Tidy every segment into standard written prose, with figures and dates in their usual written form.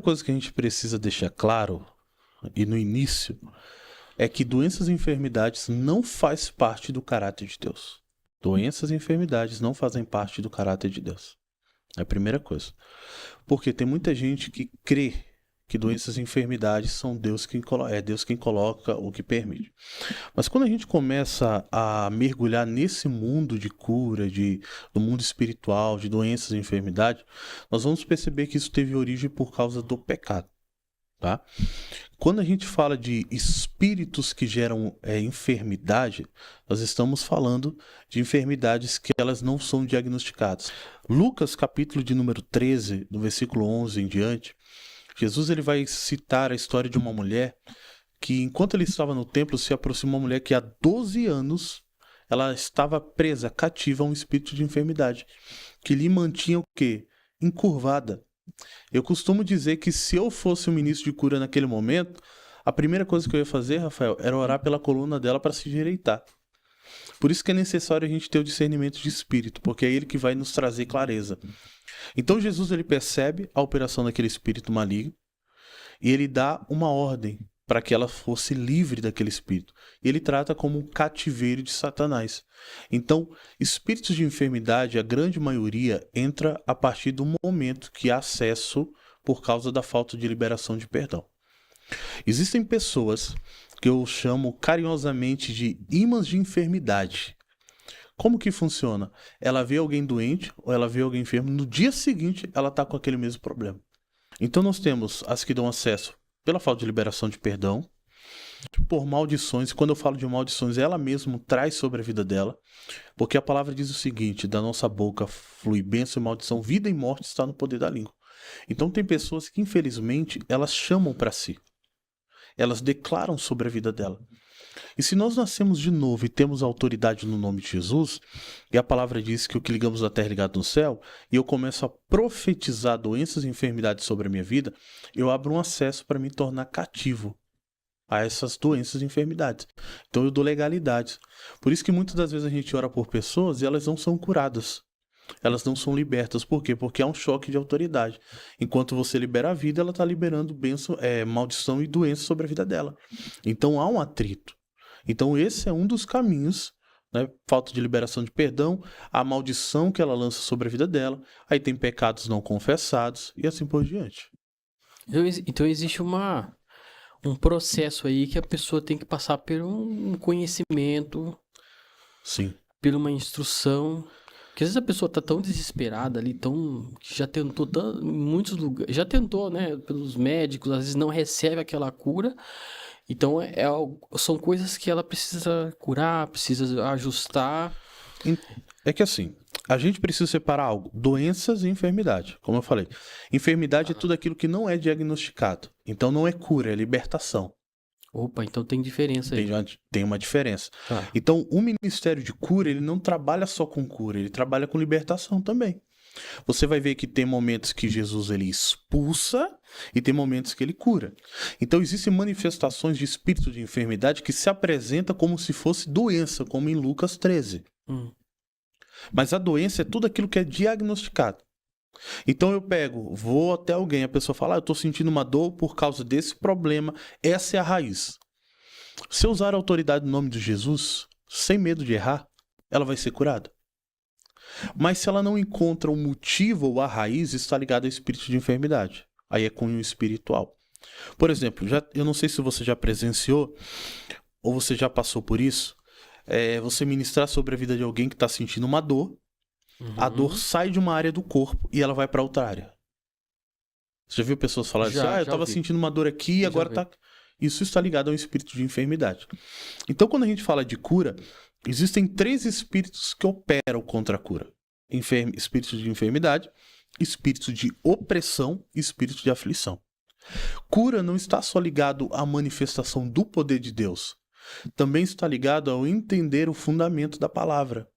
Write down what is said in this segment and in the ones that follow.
coisa que a gente precisa deixar claro, e no início, é que doenças e enfermidades não faz parte do caráter de Deus. Doenças e enfermidades não fazem parte do caráter de Deus. É a primeira coisa. Porque tem muita gente que crê que doenças e enfermidades são Deus quem coloca ou que permite. Mas quando a gente começa a mergulhar nesse mundo de cura, do mundo espiritual, de doenças e enfermidades, nós vamos perceber que isso teve origem por causa do pecado. Tá? Quando a gente fala de espíritos que geram enfermidade, nós estamos falando de enfermidades que elas não são diagnosticadas. Lucas, capítulo de número 13, no versículo 11 em diante, Jesus ele vai citar a história de uma mulher que, enquanto ele estava no templo, se aproximou uma mulher que há 12 anos ela estava presa, cativa a um espírito de enfermidade, que lhe mantinha o quê? Encurvada. Eu costumo dizer que se eu fosse o ministro de cura naquele momento, a primeira coisa que eu ia fazer, Rafael, era orar pela coluna dela para se endireitar. Por isso que é necessário a gente ter o discernimento de espírito, porque é ele que vai nos trazer clareza. Então Jesus ele percebe a operação daquele espírito maligno e ele dá uma ordem para que ela fosse livre daquele espírito. E ele trata como um cativeiro de Satanás. Então, espíritos de enfermidade, a grande maioria, entra a partir do momento que há acesso por causa da falta de liberação de perdão. Existem pessoas que eu chamo carinhosamente de imãs de enfermidade. Como que funciona? Ela vê alguém doente ou ela vê alguém enfermo, no dia seguinte ela está com aquele mesmo problema. Então nós temos as que dão acesso pela falta de liberação de perdão, por maldições. Quando eu falo de maldições, ela mesma traz sobre a vida dela, porque a palavra diz o seguinte: da nossa boca flui bênção e maldição, vida e morte está no poder da língua. Então tem pessoas que infelizmente elas chamam para si, elas declaram sobre a vida dela. E se nós nascemos de novo e temos autoridade no nome de Jesus, e a palavra diz que o que ligamos na terra é ligado no céu, e eu começo a profetizar doenças e enfermidades sobre a minha vida, eu abro um acesso para me tornar cativo a essas doenças e enfermidades. Então eu dou legalidade. Por isso que muitas das vezes a gente ora por pessoas e elas não são curadas. Elas não são libertas. Por quê? Porque há um choque de autoridade. Enquanto você libera a vida, ela está liberando bênção, maldição e doença sobre a vida dela. Então há um atrito. Então esse é um dos caminhos, né? Falta de liberação de perdão, a maldição que ela lança sobre a vida dela, aí tem pecados não confessados e assim por diante. Então existe um processo aí que a pessoa tem que passar por um conhecimento, Sim. por uma instrução. Porque às vezes a pessoa tá tão desesperada ali, que já tentou em muitos lugares, já tentou, né, pelos médicos, às vezes não recebe aquela cura. Então são coisas que ela precisa curar, precisa ajustar. É que assim, a gente precisa separar algo, doenças e enfermidade. Como eu falei, enfermidade é tudo aquilo que não é diagnosticado. Então não é cura, é libertação. Opa, então tem diferença aí. Tem uma diferença. Ah. Então o Ministério de Cura, ele não trabalha só com cura, ele trabalha com libertação também. Você vai ver que tem momentos que Jesus ele expulsa e tem momentos que ele cura. Então existem manifestações de espírito de enfermidade que se apresenta como se fosse doença, como em Lucas 13. Mas a doença é tudo aquilo que é diagnosticado. Então eu vou até alguém, a pessoa fala, eu estou sentindo uma dor por causa desse problema, essa é a raiz. Se eu usar a autoridade no nome de Jesus, sem medo de errar, ela vai ser curada. Mas se ela não encontra o motivo ou a raiz, está ligada ao espírito de enfermidade. Aí é cunho espiritual. Por exemplo, eu não sei se você já presenciou ou você já passou por isso, você ministrar sobre a vida de alguém que está sentindo uma dor, a dor sai de uma área do corpo e ela vai para outra área. Você já viu pessoas falarem assim, eu estava sentindo uma dor aqui e agora está... Isso está ligado ao espírito de enfermidade. Então, quando a gente fala de cura, existem 3 espíritos que operam contra a cura. Espírito de enfermidade, espírito de opressão e espírito de aflição. Cura não está só ligado à manifestação do poder de Deus. Também está ligado ao entender o fundamento da palavra.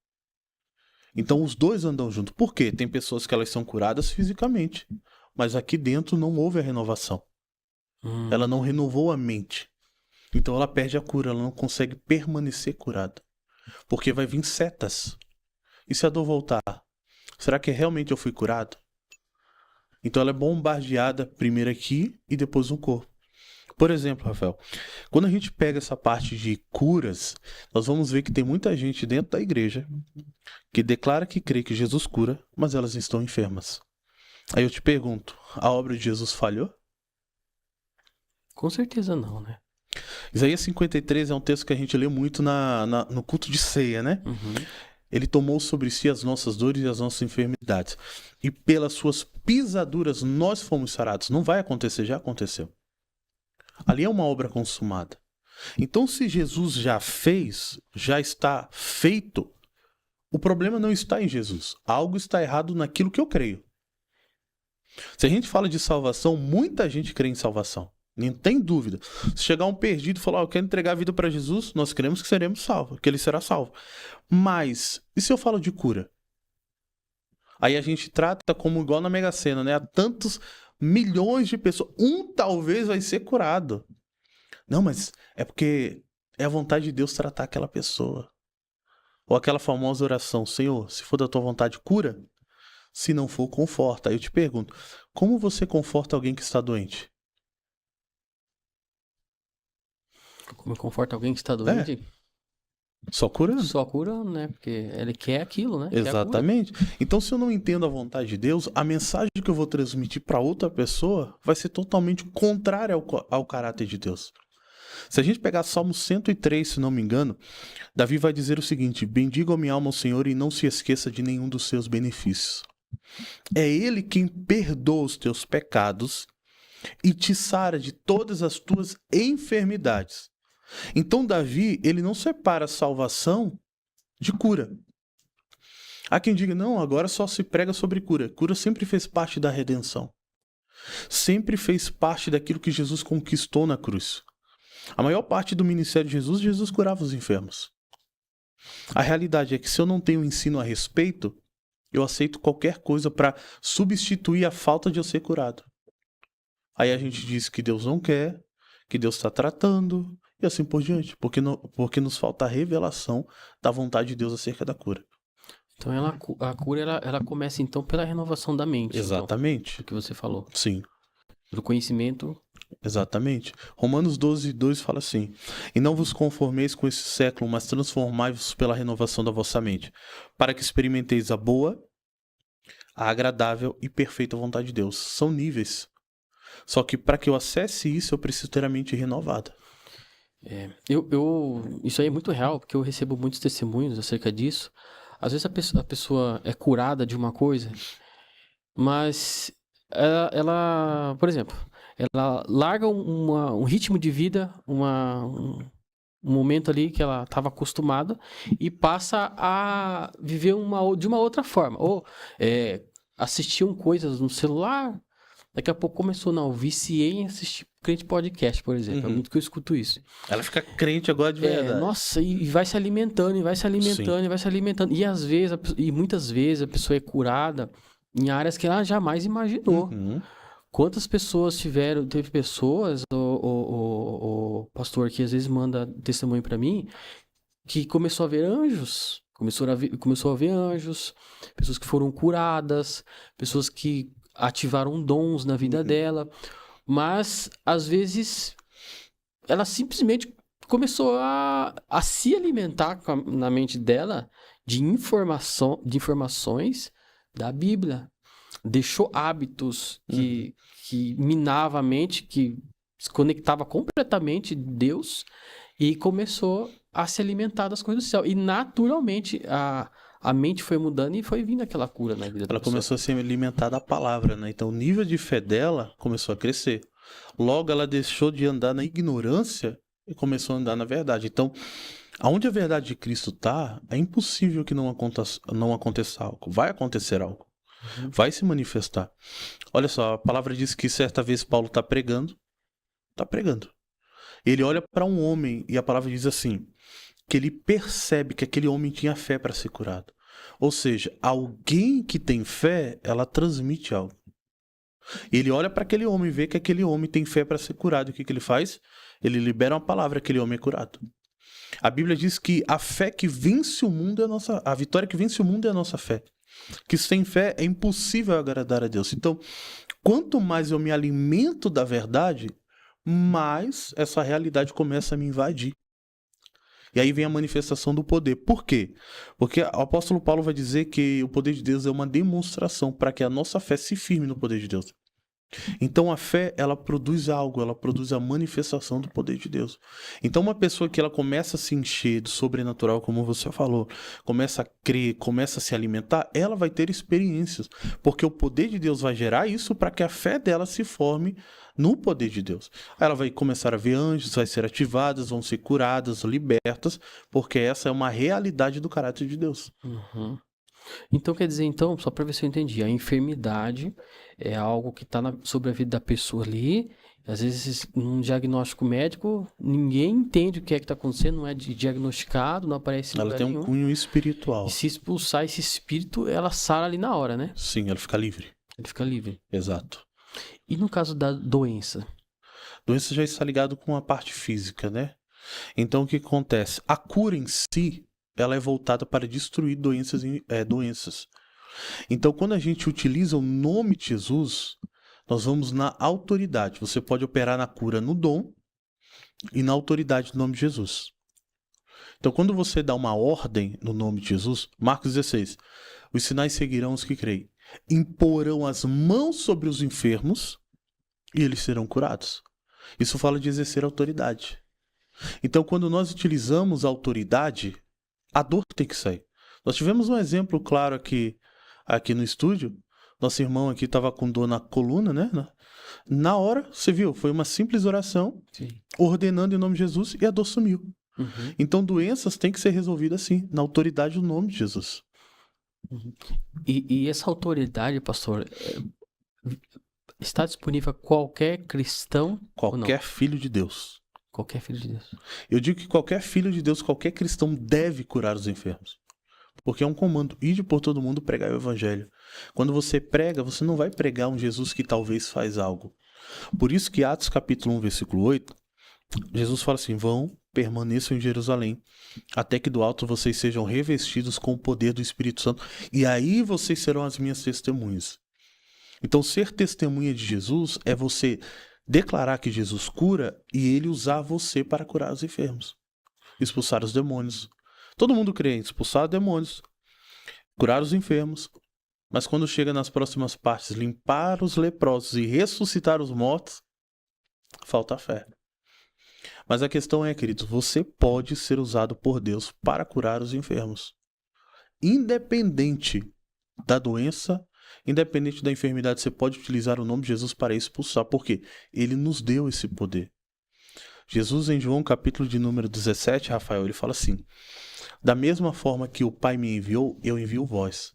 Então os dois andam juntos. Por quê? Tem pessoas que elas são curadas fisicamente, mas aqui dentro não houve a renovação. Ela não renovou a mente. Então ela perde a cura, ela não consegue permanecer curada. Porque vai vir setas. E se a dor voltar? Será que realmente eu fui curado? Então ela é bombardeada primeiro aqui e depois no corpo. Por exemplo, Rafael, quando a gente pega essa parte de curas, nós vamos ver que tem muita gente dentro da igreja que declara que crê que Jesus cura, mas elas estão enfermas. Aí eu te pergunto, a obra de Jesus falhou? Com certeza não, né? Isaías 53 é um texto que a gente lê muito no culto de ceia, né? Uhum. Ele tomou sobre si as nossas dores e as nossas enfermidades. E pelas suas pisaduras nós fomos sarados. Não vai acontecer, já aconteceu. Ali é uma obra consumada. Então, se Jesus já fez, já está feito, o problema não está em Jesus. Algo está errado naquilo que eu creio. Se a gente fala de salvação, muita gente crê em salvação. Nem tem dúvida. Se chegar um perdido e falar, eu quero entregar a vida para Jesus, nós cremos que seremos salvos, que ele será salvo. Mas, e se eu falo de cura? Aí a gente trata como igual na Mega Sena, né? Há tantos milhões de pessoas. Um talvez vai ser curado. Não, mas é porque é a vontade de Deus tratar aquela pessoa. Ou aquela famosa oração, Senhor, se for da tua vontade, cura. Se não for, conforta. Aí eu te pergunto, como você conforta alguém que está doente? Como conforta alguém que está doente? Só curando. Só curando, né? Porque ele quer aquilo, né? Exatamente. Então, se eu não entendo a vontade de Deus, a mensagem que eu vou transmitir para outra pessoa vai ser totalmente contrária ao caráter de Deus. Se a gente pegar Salmo 103, se não me engano, Davi vai dizer o seguinte: bendiga a minha alma ao Senhor e não se esqueça de nenhum dos seus benefícios. É Ele quem perdoa os teus pecados e te sara de todas as tuas enfermidades. Então, Davi, ele não separa salvação de cura. Há quem diga, não, agora só se prega sobre cura. Cura sempre fez parte da redenção. Sempre fez parte daquilo que Jesus conquistou na cruz. A maior parte do ministério de Jesus, Jesus curava os enfermos. A realidade é que se eu não tenho ensino a respeito, eu aceito qualquer coisa para substituir a falta de eu ser curado. Aí a gente diz que Deus não quer, que Deus está tratando, e assim por diante, porque nos falta a revelação da vontade de Deus acerca da cura. Então a cura ela começa então pela renovação da mente. Exatamente. Então, o que você falou. Sim. Do conhecimento. Exatamente. Romanos 12:2 fala assim: e não vos conformeis com esse século, mas transformai-vos pela renovação da vossa mente, para que experimenteis a boa, a agradável e perfeita vontade de Deus. São níveis. Só que para que eu acesse isso, eu preciso ter a mente renovada. Isso aí é muito real, porque eu recebo muitos testemunhos acerca disso. Às vezes a pessoa é curada de uma coisa, mas ela, por exemplo, ela larga um ritmo de vida, um momento ali que ela estava acostumada e passa a viver de uma outra forma. Ou assistiam coisas no celular, daqui a pouco começou, não, viciei em assistir crente podcast, por exemplo. É muito que eu escuto isso. Ela fica crente agora de verdade. Nossa, e vai se alimentando, e vai se alimentando, e vai se alimentando. E às vezes, muitas vezes a pessoa é curada em áreas que ela jamais imaginou. Quantas pessoas teve pessoas, o pastor que às vezes manda testemunho para mim, que começou a ver anjos, começou a ver anjos, pessoas que foram curadas, pessoas que ativaram dons na vida dela, mas às vezes ela simplesmente começou a se alimentar na mente dela de informações da Bíblia. Deixou hábitos que minava a mente, que se conectava completamente de Deus e começou a se alimentar das coisas do céu. E naturalmente a mente foi mudando e foi vindo aquela cura na vida dela. Ela começou a se alimentar da palavra, né? Então o nível de fé dela começou a crescer. Logo ela deixou de andar na ignorância e começou a andar na verdade. Então, aonde a verdade de Cristo está, é impossível que não aconteça algo. Vai acontecer algo. Vai se manifestar. Olha só, a palavra diz que certa vez Paulo está pregando. Ele olha para um homem e a palavra diz assim, que ele percebe que aquele homem tinha fé para ser curado. Ou seja, alguém que tem fé, ela transmite algo. Ele olha para aquele homem e vê que aquele homem tem fé para ser curado. E o que ele faz? Ele libera uma palavra, aquele homem é curado. A Bíblia diz que a fé que vence o mundo é a vitória que vence o mundo é a nossa fé. Que sem fé é impossível agradar a Deus. Então, Quanto mais eu me alimento da verdade, mais essa realidade começa a me invadir. E aí vem a manifestação do poder. Por quê? Porque o apóstolo Paulo vai dizer que o poder de Deus é uma demonstração para que a nossa fé se firme no poder de Deus. Então a fé, ela produz algo, ela produz a manifestação do poder de Deus. Então uma pessoa que ela começa a se encher do sobrenatural, como você falou, começa a crer, começa a se alimentar, ela vai ter experiências, porque o poder de Deus vai gerar isso para que a fé dela se forme no poder de Deus. Ela vai começar a ver anjos, vai ser ativadas, vão ser curadas, libertas, porque essa é uma realidade do caráter de Deus. Uhum. Então, quer dizer, então, só para ver se eu entendi, a enfermidade é algo que está sobre a vida da pessoa ali. Às vezes, num diagnóstico médico, ninguém entende o que é que está acontecendo, não é diagnosticado, não aparece em Ela lugar tem um nenhum. cunho espiritual. E se expulsar esse espírito, ela sara ali na hora, né? Sim, ela fica livre. Ele fica livre. Exato. E no caso da doença? Doença já está ligado com a parte física, né? Então, o que acontece? A cura em si, ela é voltada para destruir doenças. Então, quando a gente utiliza o nome de Jesus, nós vamos na autoridade. Você pode operar na cura no dom e na autoridade do nome de Jesus. Então, quando você dá uma ordem no nome de Jesus, Marcos 16, os sinais seguirão os que creem. Imporão as mãos sobre os enfermos e eles serão curados. Isso fala de exercer autoridade. Então, quando nós utilizamos a autoridade, a dor tem que sair. Nós tivemos um exemplo claro aqui no estúdio. Nosso irmão aqui estava com dor na coluna, né? Na hora, você viu, foi uma simples oração, Sim. ordenando em nome de Jesus, e a dor sumiu. Uhum. Então, doenças têm que ser resolvidas assim, na autoridade do nome de Jesus. Uhum. E essa autoridade, pastor, está disponível a qualquer cristão? Qualquer filho de Deus. Qualquer filho de Deus. Eu digo que qualquer filho de Deus, qualquer cristão deve curar os enfermos. Porque é um comando, ide por todo mundo pregar o evangelho. Quando você prega, você não vai pregar um Jesus que talvez faz algo. Por isso que Atos capítulo 1, versículo 8, Jesus fala assim, vão, permaneçam em Jerusalém, até que do alto vocês sejam revestidos com o poder do Espírito Santo, e aí vocês serão as minhas testemunhas. Então, ser testemunha de Jesus é você declarar que Jesus cura e ele usar você para curar os enfermos, expulsar os demônios. Todo mundo crê em expulsar demônios, curar os enfermos, mas quando chega nas próximas partes, limpar os leprosos e ressuscitar os mortos, falta fé. Mas a questão é, queridos, você pode ser usado por Deus para curar os enfermos. Independente da doença, independente da enfermidade, você pode utilizar o nome de Jesus para expulsar, porque ele nos deu esse poder. Jesus, em João capítulo de número 17, Rafael, ele fala assim, da mesma forma que o Pai me enviou, eu envio vós.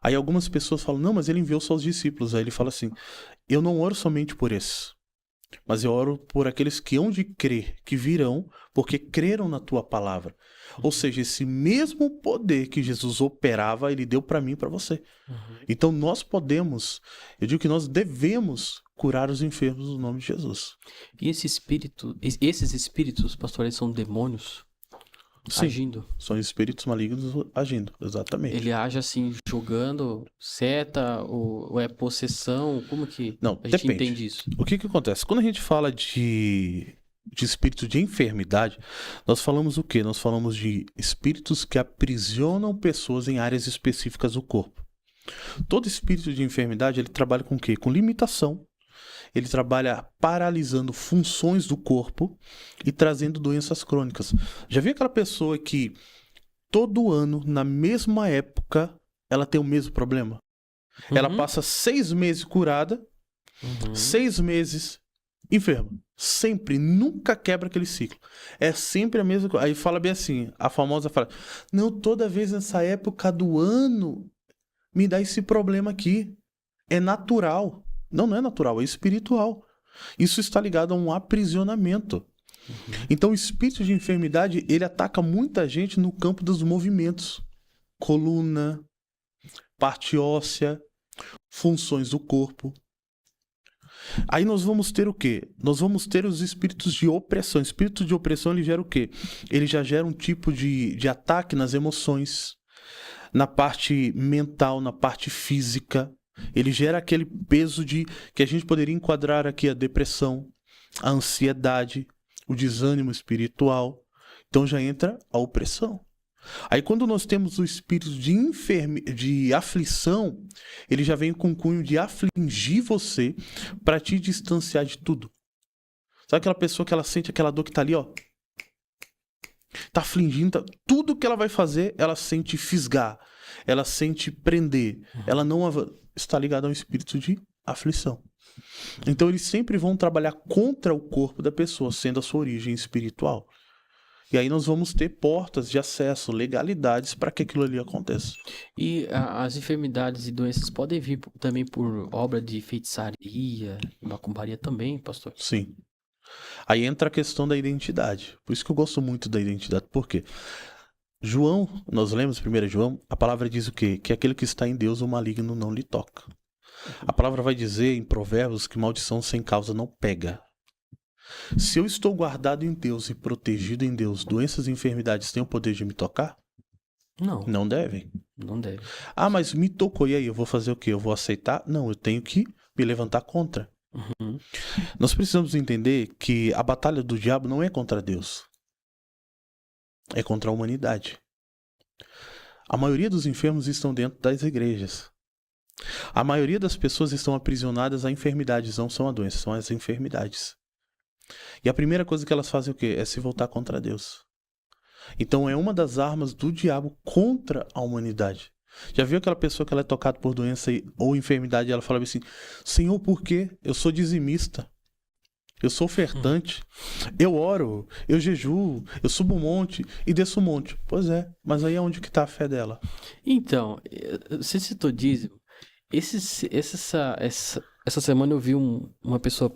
Aí algumas pessoas falam, não, mas ele enviou só os discípulos. Aí ele fala assim, eu não oro somente por esses, mas eu oro por aqueles que hão de crer, que virão, porque creram na tua palavra. Ou seja, esse mesmo poder que Jesus operava, ele deu para mim e para você. Uhum. Então nós podemos, eu digo que nós devemos curar os enfermos no nome de Jesus. E esses espíritos, pastor, eles são demônios? Sim, agindo? São espíritos malignos agindo, exatamente. Ele age assim, jogando seta ou é possessão? Como que Não, a gente depende. entende isso? O que acontece? Quando a gente fala de espírito de enfermidade, nós falamos o quê? Nós falamos de espíritos que aprisionam pessoas em áreas específicas do corpo. Todo espírito de enfermidade, ele trabalha com o quê? Com limitação. Ele trabalha paralisando funções do corpo e trazendo doenças crônicas. Já viu aquela pessoa que todo ano, na mesma época, ela tem o mesmo problema? Uhum. Ela passa 6 meses curada, 6 meses enferma. Sempre, nunca quebra aquele ciclo. É sempre a mesma coisa. Aí fala bem assim, a famosa fala, não, toda vez nessa época do ano me dá esse problema aqui. É natural. Não, não é natural, é espiritual. Isso está ligado a um aprisionamento. Uhum. Então o espírito de enfermidade, ele ataca muita gente no campo dos movimentos. Coluna, parte óssea, funções do corpo. Aí nós vamos ter o quê? Nós vamos ter os espíritos de opressão. O espírito de opressão, ele gera o quê? Ele já gera um tipo de ataque nas emoções, na parte mental, na parte física. Ele gera aquele peso que a gente poderia enquadrar aqui a depressão, a ansiedade, o desânimo espiritual. Então já entra a opressão. Aí quando nós temos o espírito de aflição, ele já vem com o cunho de afligir você para te distanciar de tudo. Sabe aquela pessoa que ela sente aquela dor que tá ali, ó? Tá afligindo, tudo que ela vai fazer, ela sente fisgar, ela sente prender, ela não está ligada a um espírito de aflição. Então eles sempre vão trabalhar contra o corpo da pessoa, sendo a sua origem espiritual. E aí nós vamos ter portas de acesso, legalidades para que aquilo ali aconteça. E as enfermidades e doenças podem vir também por obra de feitiçaria, macumbaria também, pastor? Sim. Aí entra a questão da identidade. Por isso que eu gosto muito da identidade. Por quê? João, nós lemos 1 João, a palavra diz o quê? Que aquele que está em Deus, o maligno não lhe toca. A palavra vai dizer em Provérbios que maldição sem causa não pega. Se eu estou guardado em Deus e protegido em Deus, doenças e enfermidades têm o poder de me tocar? Não. Não devem. Não deve. Ah, mas me tocou, e aí? Eu vou fazer o quê? Eu vou aceitar? Não, eu tenho que me levantar contra. Uhum. Nós precisamos entender que a batalha do diabo não é contra Deus. É contra a humanidade. A maioria dos enfermos estão dentro das igrejas. A maioria das pessoas estão aprisionadas a enfermidades, não são a doença, são as enfermidades. E a primeira coisa que elas fazem é o quê? É se voltar contra Deus. Então é uma das armas do diabo contra a humanidade. Já viu aquela pessoa que ela é tocada por doença ou enfermidade e ela fala assim: Senhor, por quê? Eu sou dizimista. Eu sou ofertante. Eu oro, eu jejuo, eu subo um monte e desço um monte. Pois é, mas aí é onde que está a fé dela? Então, você citou dízimo. Essa semana eu vi uma pessoa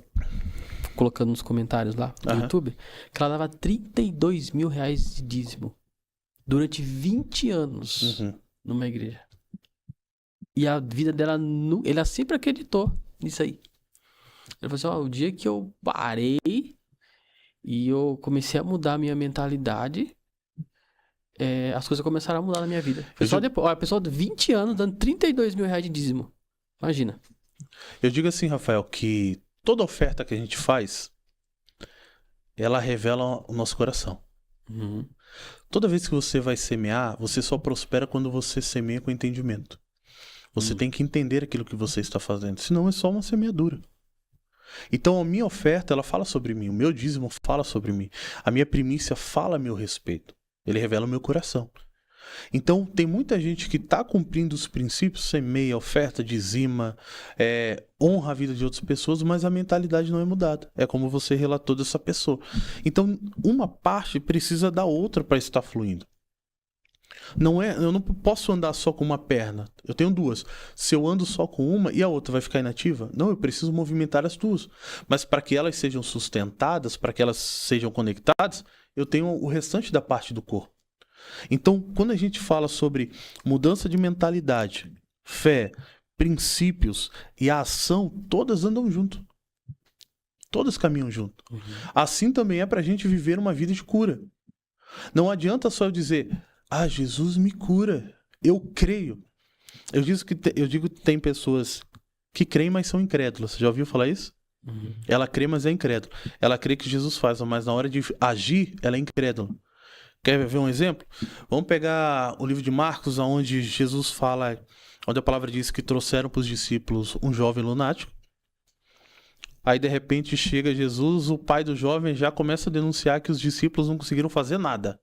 colocando nos comentários lá no YouTube que ela dava 32 mil reais de dízimo durante 20 anos numa igreja. E a vida dela, ela sempre acreditou nisso aí. Ela falou assim, o dia que eu parei e eu comecei a mudar a minha mentalidade, as coisas começaram a mudar na minha vida. Foi só depois. A pessoa de 20 anos dando 32 mil reais de dízimo. Imagina. Eu digo assim, Rafael, que toda oferta que a gente faz, ela revela o nosso coração. Uhum. Toda vez que você vai semear, você só prospera quando você semeia com entendimento. Você tem que entender aquilo que você está fazendo, senão é só uma semeadura. Então a minha oferta, ela fala sobre mim, o meu dízimo fala sobre mim, a minha primícia fala a meu respeito, ele revela o meu coração. Então tem muita gente que está cumprindo os princípios, semeia, oferta, dizima, honra a vida de outras pessoas, mas a mentalidade não é mudada. É como você relatou dessa pessoa. Então uma parte precisa da outra para estar fluindo. Eu não posso andar só com uma perna. Eu tenho duas. Se eu ando só com uma e a outra vai ficar inativa? Não, eu preciso movimentar as duas. Mas para que elas sejam sustentadas, para que elas sejam conectadas, eu tenho o restante da parte do corpo. Então, quando a gente fala sobre mudança de mentalidade, fé, princípios e a ação, todas andam junto. Todas caminham junto. Uhum. Assim também é para a gente viver uma vida de cura. Não adianta só eu dizer... Jesus me cura, eu creio. Eu digo que tem pessoas que creem, mas são incrédulas. Você já ouviu falar isso? Uhum. Ela crê, mas é incrédula. Ela crê que Jesus faz, mas na hora de agir, ela é incrédula. Quer ver um exemplo? Vamos pegar o livro de Marcos, onde Jesus fala, onde a palavra diz que trouxeram para os discípulos um jovem lunático. Aí, de repente, chega Jesus, o pai do jovem já começa a denunciar que os discípulos não conseguiram fazer nada.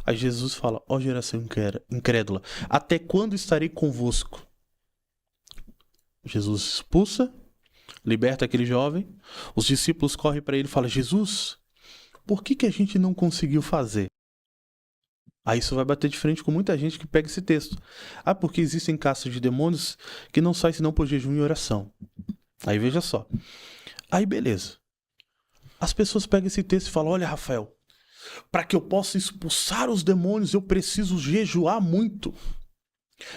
Aí Jesus fala, geração incrédula, até quando estarei convosco? Jesus expulsa, liberta aquele jovem, os discípulos correm para ele e falam, Jesus, por que a gente não conseguiu fazer? Aí isso vai bater de frente com muita gente que pega esse texto. Porque existem castas de demônios que não saem senão por jejum e oração. Aí veja só. Aí beleza. As pessoas pegam esse texto e falam, olha, Rafael, para que eu possa expulsar os demônios, eu preciso jejuar muito.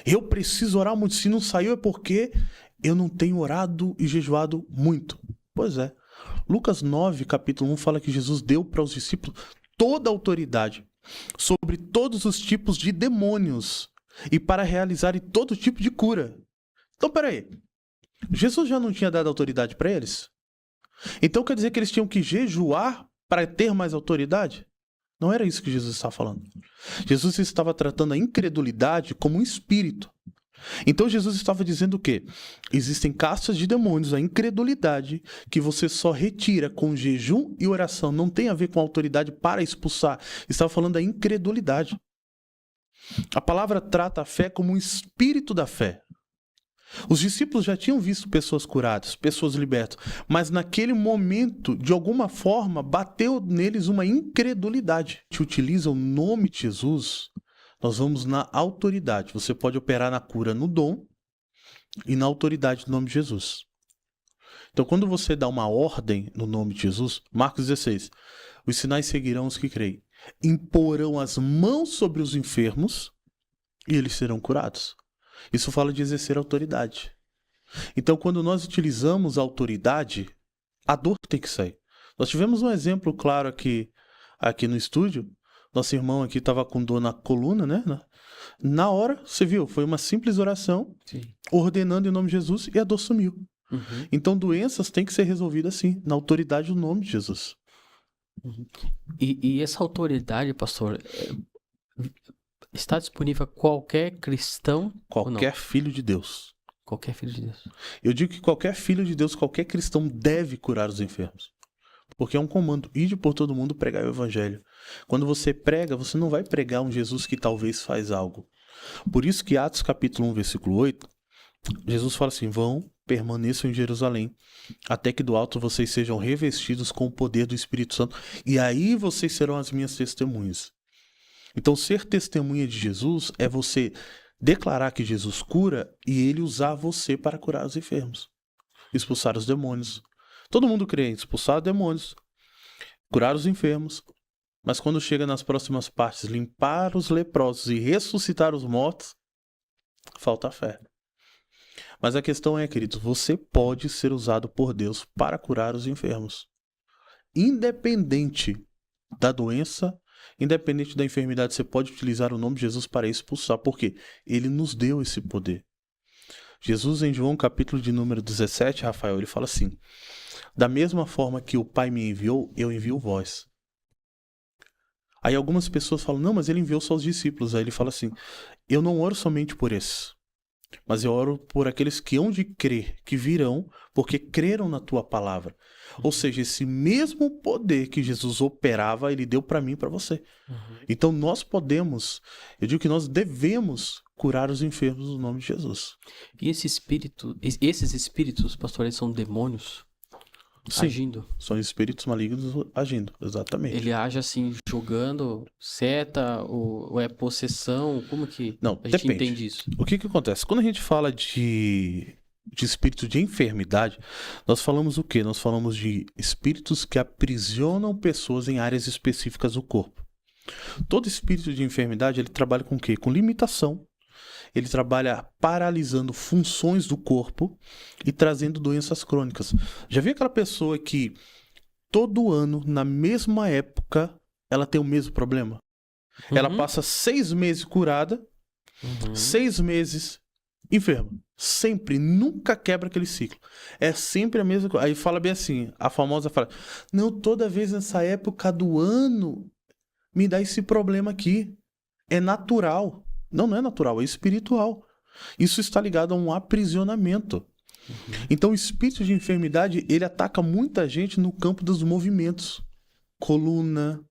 Eu preciso orar muito. Se não saiu é porque eu não tenho orado e jejuado muito. Pois é. Lucas 9, capítulo 1, fala que Jesus deu para os discípulos toda a autoridade sobre todos os tipos de demônios e para realizarem todo tipo de cura. Então, peraí. Jesus já não tinha dado autoridade para eles? Então quer dizer que eles tinham que jejuar para ter mais autoridade? Não era isso que Jesus estava falando. Jesus estava tratando a incredulidade como um espírito. Então Jesus estava dizendo o quê? Existem castas de demônios, a incredulidade, que você só retira com jejum e oração. Não tem a ver com autoridade para expulsar. Estava falando da incredulidade. A palavra trata a fé como um espírito da fé. Os discípulos já tinham visto pessoas curadas, pessoas libertas, mas naquele momento, de alguma forma, bateu neles uma incredulidade. A gente utiliza o nome de Jesus, nós vamos na autoridade. Você pode operar na cura no dom e na autoridade do nome de Jesus. Então, quando você dá uma ordem no nome de Jesus, Marcos 16, os sinais seguirão os que creem. Imporão as mãos sobre os enfermos e eles serão curados. Isso fala de exercer autoridade. Então, quando nós utilizamos a autoridade, a dor tem que sair. Nós tivemos um exemplo claro aqui no estúdio. Nosso irmão aqui estava com dor na coluna, né? Na hora, você viu, foi uma simples oração, Sim. ordenando em nome de Jesus, e a dor sumiu. Uhum. Então, doenças têm que ser resolvidas assim, na autoridade do nome de Jesus. Uhum. E essa autoridade, pastor, está disponível a qualquer cristão? Qualquer filho de Deus. Qualquer filho de Deus. Eu digo que qualquer filho de Deus, qualquer cristão deve curar os enfermos. Porque é um comando, ide por todo mundo pregar o evangelho. Quando você prega, você não vai pregar um Jesus que talvez faz algo. Por isso que Atos capítulo 1, versículo 8, Jesus fala assim, vão, permaneçam em Jerusalém, até que do alto vocês sejam revestidos com o poder do Espírito Santo, e aí vocês serão as minhas testemunhas. Então, ser testemunha de Jesus é você declarar que Jesus cura e ele usar você para curar os enfermos, expulsar os demônios. Todo mundo crê em expulsar demônios, curar os enfermos, mas quando chega nas próximas partes, limpar os leprosos e ressuscitar os mortos, falta fé. Mas a questão é, queridos, você pode ser usado por Deus para curar os enfermos. Independente da doença, independente da enfermidade, você pode utilizar o nome de Jesus para expulsar, porque ele nos deu esse poder. Jesus, em João capítulo de número 17, Rafael, ele fala assim, da mesma forma que o Pai me enviou, eu envio vós. Aí algumas pessoas falam, não, mas ele enviou só os discípulos. Aí ele fala assim, eu não oro somente por esses, mas eu oro por aqueles que hão de crer, que virão, porque creram na tua palavra. Ou seja, esse mesmo poder que Jesus operava, ele deu para mim e para você. Uhum. Então nós podemos, eu digo que nós devemos curar os enfermos no nome de Jesus. E esses espíritos, pastor, eles são demônios? Sim, agindo? São espíritos malignos agindo, exatamente. Ele age assim, jogando seta, ou é possessão? Como que Não, a gente depende. entende isso? O que acontece? Quando a gente fala de espírito de enfermidade, nós falamos o quê? Nós falamos de espíritos que aprisionam pessoas em áreas específicas do corpo. Todo espírito de enfermidade, ele trabalha com o quê? Com limitação. Ele trabalha paralisando funções do corpo e trazendo doenças crônicas. Já viu aquela pessoa que todo ano, na mesma época, ela tem o mesmo problema? Uhum. Ela passa 6 meses curada, 6 meses enferma. Sempre, nunca quebra aquele ciclo. É sempre a mesma coisa. Aí fala bem assim, a famosa fala, não, toda vez nessa época do ano me dá esse problema aqui. É natural. Não, não é natural, é espiritual. Isso está ligado a um aprisionamento. Uhum. Então o espírito de enfermidade, ele ataca muita gente no campo dos movimentos. Coluna,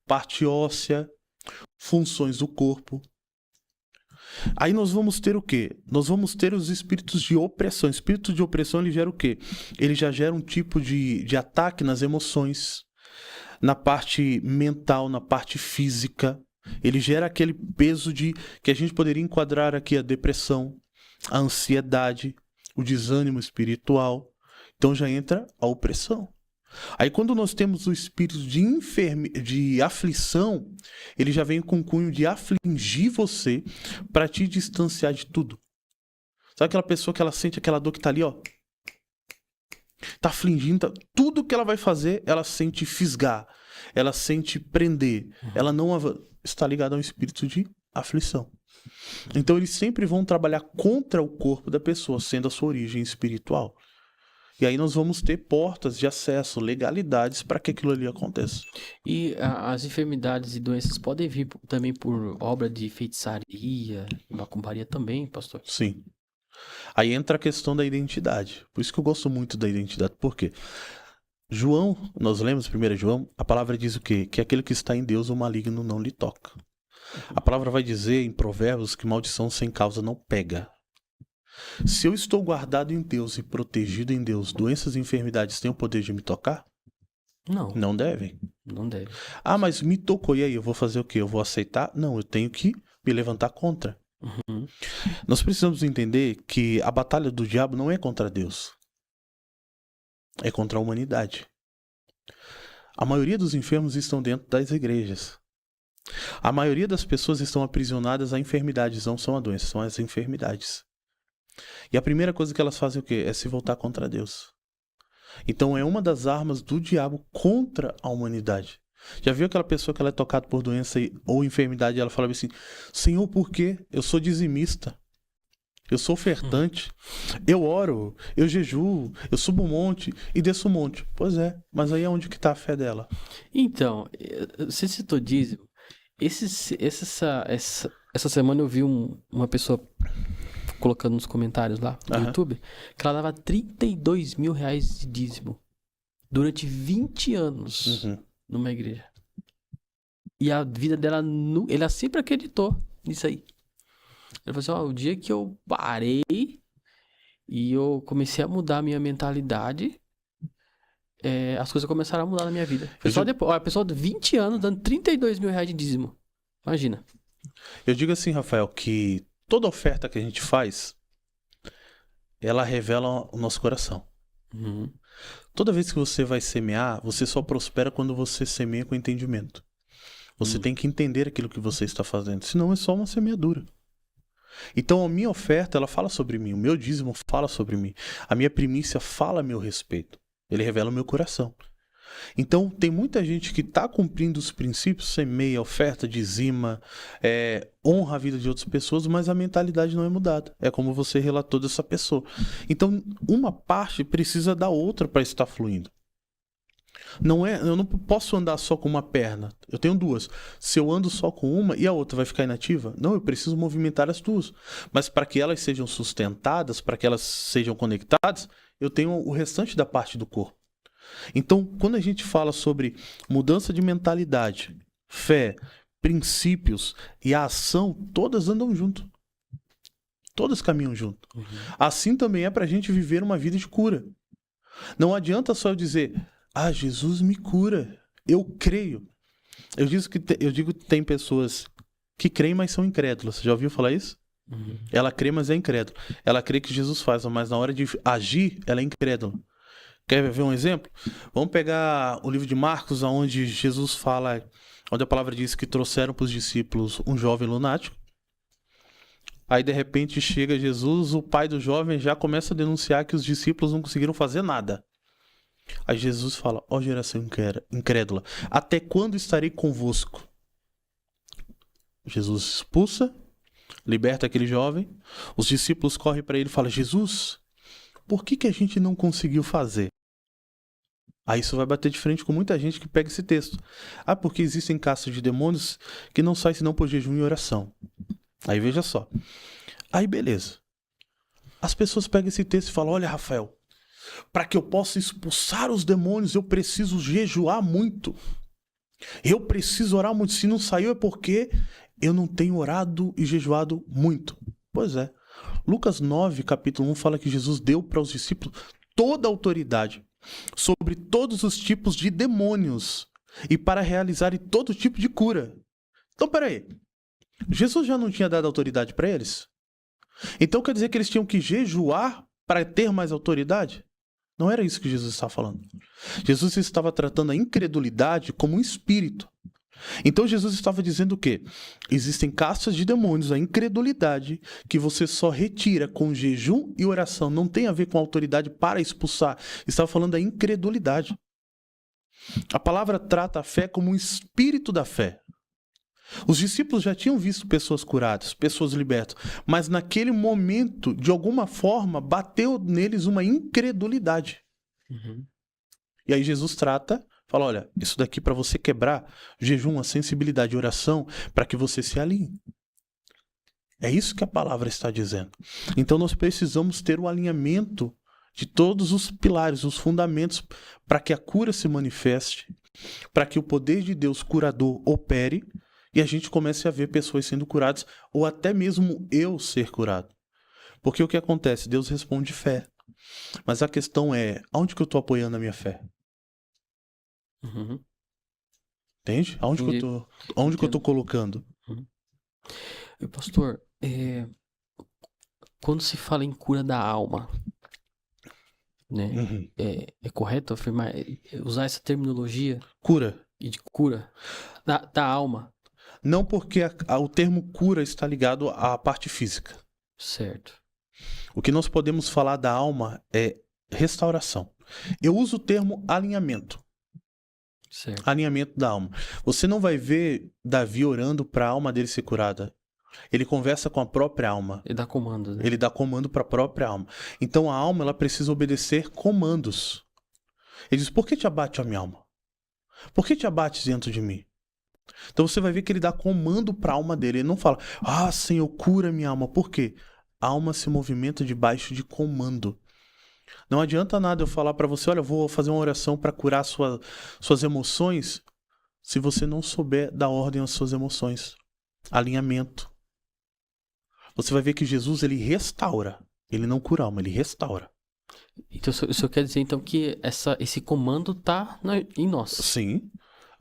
parte óssea, funções do corpo. Aí nós vamos ter o quê? Nós vamos ter os espíritos de opressão. O espírito de opressão, ele gera o quê? Ele já gera um tipo de ataque nas emoções, na parte mental, na parte física. Ele gera aquele peso que a gente poderia enquadrar aqui a depressão, a ansiedade, o desânimo espiritual. Então já entra a opressão. Aí quando nós temos o espírito de aflição, ele já vem com o cunho de afligir você para te distanciar de tudo. Sabe aquela pessoa que ela sente aquela dor que tá ali, ó? Tá afligindo, tudo que ela vai fazer, ela sente fisgar, ela sente prender, ela não está ligada a um espírito de aflição. Então eles sempre vão trabalhar contra o corpo da pessoa, sendo a sua origem espiritual. E aí nós vamos ter portas de acesso, legalidades para que aquilo ali aconteça. E as enfermidades e doenças podem vir também por obra de feitiçaria, macumbaria também, pastor? Sim. Aí entra a questão da identidade. Por isso que eu gosto muito da identidade. Por quê? João, nós lemos 1 João, a palavra diz o quê? Que aquele que está em Deus, o maligno não lhe toca. A palavra vai dizer em Provérbios que maldição sem causa não pega. Se eu estou guardado em Deus e protegido em Deus, doenças e enfermidades têm o poder de me tocar? Não, Não devem. não deve. Ah, mas me tocou, e aí? Eu vou fazer o quê? Eu vou aceitar? Não, eu tenho que me levantar contra. Uhum. Nós precisamos entender que a batalha do diabo não é contra Deus. É contra a humanidade. A maioria dos enfermos estão dentro das igrejas. A maioria das pessoas estão aprisionadas a enfermidades, não são a doença, são as enfermidades. E a primeira coisa que elas fazem é o quê? É se voltar contra Deus. Então é uma das armas do diabo contra a humanidade. Já viu aquela pessoa que ela é tocada por doença ou enfermidade e ela fala assim: Senhor, por quê? Eu sou dizimista. Eu sou ofertante. Eu oro, eu jejuo, eu subo um monte e desço um monte. Pois é, mas aí é onde que está a fé dela? Então, você citou dízimo. Essa semana eu vi uma pessoa colocando nos comentários lá no YouTube que ela dava R$32 mil de dízimo durante 20 anos numa igreja. E a vida dela, ela sempre acreditou nisso aí. Ela falou assim, o dia que eu parei e eu comecei a mudar a minha mentalidade, as coisas começaram a mudar na minha vida. Foi só depois. A pessoa de 20 anos dando R$32 mil de dízimo. Imagina. Eu digo assim, Rafael, que toda oferta que a gente faz, ela revela o nosso coração. Uhum. Toda vez que você vai semear, você só prospera quando você semeia com entendimento. Você tem que entender aquilo que você está fazendo, senão é só uma semeadura. Então a minha oferta, ela fala sobre mim, o meu dízimo fala sobre mim, a minha primícia fala a meu respeito, ele revela o meu coração. Então tem muita gente que está cumprindo os princípios, semeia, oferta, dizima, honra a vida de outras pessoas, mas a mentalidade não é mudada. É como você relatou dessa pessoa. Então uma parte precisa da outra para estar fluindo. Eu não posso andar só com uma perna. Eu tenho duas. Se eu ando só com uma e a outra vai ficar inativa? Não, eu preciso movimentar as duas. Mas para que elas sejam sustentadas, para que elas sejam conectadas, eu tenho o restante da parte do corpo. Então, quando a gente fala sobre mudança de mentalidade, fé, princípios e a ação, todas andam junto. Todas caminham junto. Uhum. Assim também é para a gente viver uma vida de cura. Não adianta só eu dizer... Jesus me cura. Eu creio. Eu digo que tem pessoas que creem, mas são incrédulas. Você já ouviu falar isso? Uhum. Ela crê, mas é incrédula. Ela crê que Jesus faz, mas na hora de agir, ela é incrédula. Quer ver um exemplo? Vamos pegar o livro de Marcos, onde Jesus fala, onde a palavra diz que trouxeram para os discípulos um jovem lunático. Aí, de repente, chega Jesus, o pai do jovem já começa a denunciar que os discípulos não conseguiram fazer nada. Aí Jesus fala, geração incrédula, até quando estarei convosco? Jesus expulsa, liberta aquele jovem, os discípulos correm para ele e falam, Jesus, por que a gente não conseguiu fazer? Aí isso vai bater de frente com muita gente que pega esse texto. Porque existem castas de demônios que não saem senão por jejum e oração. Aí veja só. Aí beleza. As pessoas pegam esse texto e falam, olha Rafael, para que eu possa expulsar os demônios, eu preciso jejuar muito. Eu preciso orar muito. Se não saiu é porque eu não tenho orado e jejuado muito. Pois é. Lucas 9, capítulo 1, fala que Jesus deu para os discípulos toda a autoridade sobre todos os tipos de demônios e para realizarem todo tipo de cura. Então, peraí. Jesus já não tinha dado autoridade para eles? Então quer dizer que eles tinham que jejuar para ter mais autoridade? Não era isso que Jesus estava falando. Jesus estava tratando a incredulidade como um espírito. Então Jesus estava dizendo o quê? Existem castas de demônios, a incredulidade, que você só retira com jejum e oração. Não tem a ver com autoridade para expulsar. Estava falando da incredulidade. A palavra trata a fé como um espírito da fé. Os discípulos já tinham visto pessoas curadas, pessoas libertas, mas naquele momento, de alguma forma, bateu neles uma incredulidade. Uhum. E aí Jesus trata, fala, olha, isso daqui para você quebrar, jejum, a sensibilidade, oração, para que você se alinhe. É isso que a palavra está dizendo. Então nós precisamos ter o alinhamento de todos os pilares, os fundamentos, para que a cura se manifeste, para que o poder de Deus curador opere e a gente comece a ver pessoas sendo curadas, ou até mesmo eu ser curado. Porque o que acontece? Deus responde fé. Mas a questão é, onde que eu estou apoiando a minha fé? Uhum. Entende? Onde que eu estou colocando? Uhum. E, pastor, quando se fala em cura da alma, né? Uhum. É correto afirmar, usar essa terminologia Cura. e de cura da alma? Não, porque o termo cura está ligado à parte física. Certo. O que nós podemos falar da alma é restauração. Eu uso o termo alinhamento. Certo. Alinhamento da alma. Você não vai ver Davi orando para a alma dele ser curada. Ele conversa com a própria alma. Ele dá comandos, né? Ele dá comando para a própria alma. Então a alma ela precisa obedecer comandos. Ele diz, por que te abate a minha alma? Por que te abates dentro de mim? Então você vai ver que ele dá comando para a alma dele. Ele não fala, Senhor, cura minha alma. Por quê? A alma se movimenta debaixo de comando. Não adianta nada eu falar para você, olha, eu vou fazer uma oração para curar suas emoções, se você não souber dar ordem às suas emoções. Alinhamento. Você vai ver que Jesus, ele restaura. Ele não cura a alma, ele restaura. Então, o senhor quer dizer, então, que esse comando tá em nós? Sim.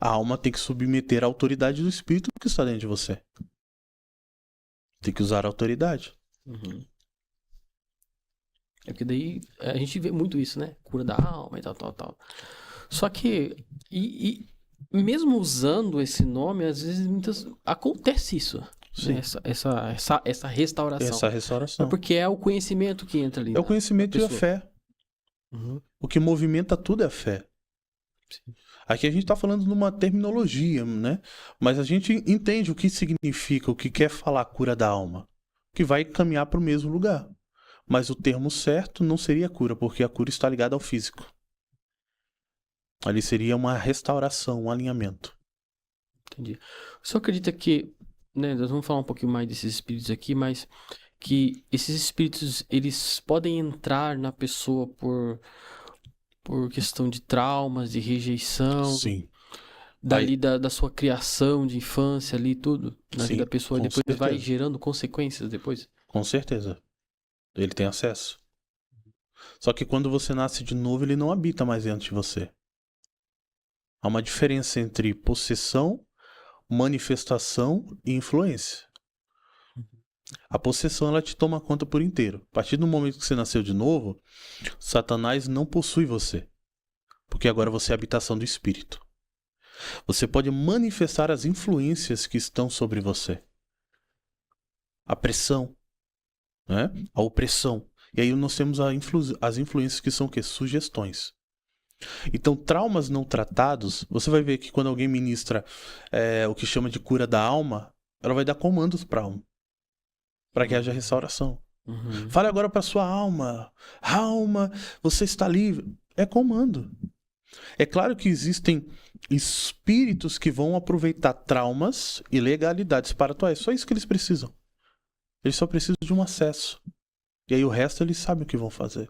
A alma tem que submeter à autoridade do Espírito que está dentro de você. Tem que usar a autoridade. Uhum. É porque daí a gente vê muito isso, né? Cura da alma e tal. Só que, mesmo usando esse nome, às vezes acontece isso. Sim. Né? Essa restauração. Essa restauração. É porque é o conhecimento que entra ali. É o conhecimento e a fé. Uhum. O que movimenta tudo é a fé. Sim. Aqui a gente está falando de uma terminologia, né? Mas a gente entende o que significa, o que quer falar cura da alma. Que vai caminhar para o mesmo lugar. Mas o termo certo não seria cura, porque a cura está ligada ao físico. Ali seria uma restauração, um alinhamento. Entendi. O senhor acredita que, né, nós vamos falar um pouquinho mais desses espíritos aqui, mas que esses espíritos, eles podem entrar na pessoa por questão de traumas, de rejeição, Sim. dali da sua criação de infância ali, tudo, na Sim, vida da pessoa, com depois certeza. vai gerando consequências depois? Com certeza. Ele tem acesso. Só que quando você nasce de novo, ele não habita mais dentro de você. Há uma diferença entre possessão, manifestação e influência. A possessão, ela te toma conta por inteiro. A partir do momento que você nasceu de novo, Satanás não possui você. Porque agora você é habitação do Espírito. Você pode manifestar as influências que estão sobre você. A pressão, né? A opressão. E aí nós temos as influências que são o quê? Sugestões. Então, traumas não tratados, você vai ver que quando alguém ministra o que chama de cura da alma, ela vai dar comandos para a alma. Para que haja restauração. Uhum. Fale agora para sua alma. Alma, você está livre. É comando. É claro que existem espíritos que vão aproveitar traumas e legalidades para atuar. É só isso que eles precisam. Eles só precisam de um acesso. E aí o resto eles sabem o que vão fazer.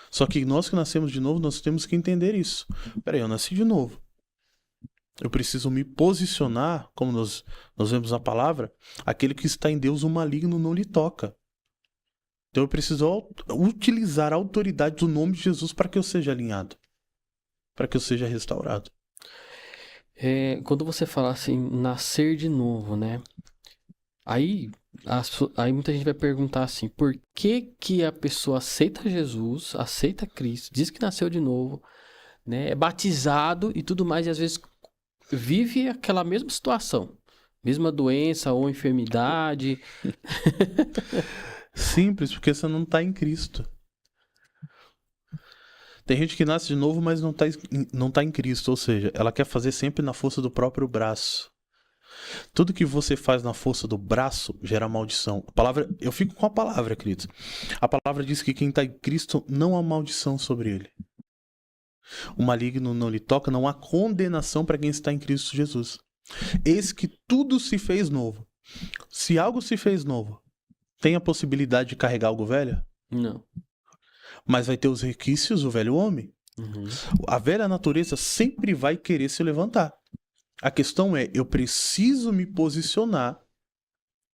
Só que nós que nascemos de novo, nós temos que entender isso. Peraí, eu nasci de novo. Eu preciso me posicionar, como nós vemos na palavra, aquele que está em Deus, o maligno não lhe toca. Então eu preciso utilizar a autoridade do nome de Jesus para que eu seja alinhado. Para que eu seja restaurado. Quando você fala assim, nascer de novo, né? Aí muita gente vai perguntar assim, por que a pessoa aceita Jesus, aceita Cristo, diz que nasceu de novo, né? É batizado e tudo mais, e às vezes vive aquela mesma situação, mesma doença ou enfermidade. Simples, porque você não está em Cristo. Tem gente que nasce de novo, mas não tá em Cristo, ou seja, ela quer fazer sempre na força do próprio braço. Tudo que você faz na força do braço gera maldição. A palavra, eu fico com a palavra, queridos. A palavra diz que quem está em Cristo não há maldição sobre ele. O maligno não lhe toca, não há condenação para quem está em Cristo Jesus. Eis que tudo se fez novo. Se algo se fez novo, tem a possibilidade de carregar algo velho? Não. Mas vai ter os requisitos do velho homem. Uhum. A velha natureza sempre vai querer se levantar. A questão é, eu preciso me posicionar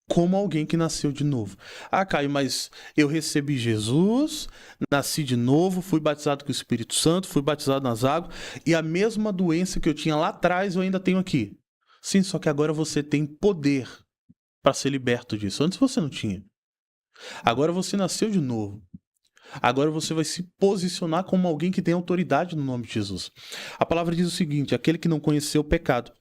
como alguém que nasceu de novo. Ah, Caio, mas eu recebi Jesus, nasci de novo, fui batizado com o Espírito Santo, fui batizado nas águas, e a mesma doença que eu tinha lá atrás eu ainda tenho aqui. Sim, só que agora você tem poder para ser liberto disso. Antes você não tinha. Agora você nasceu de novo. Agora você vai se posicionar como alguém que tem autoridade no nome de Jesus. A palavra diz o seguinte: aquele que não conheceu o pecado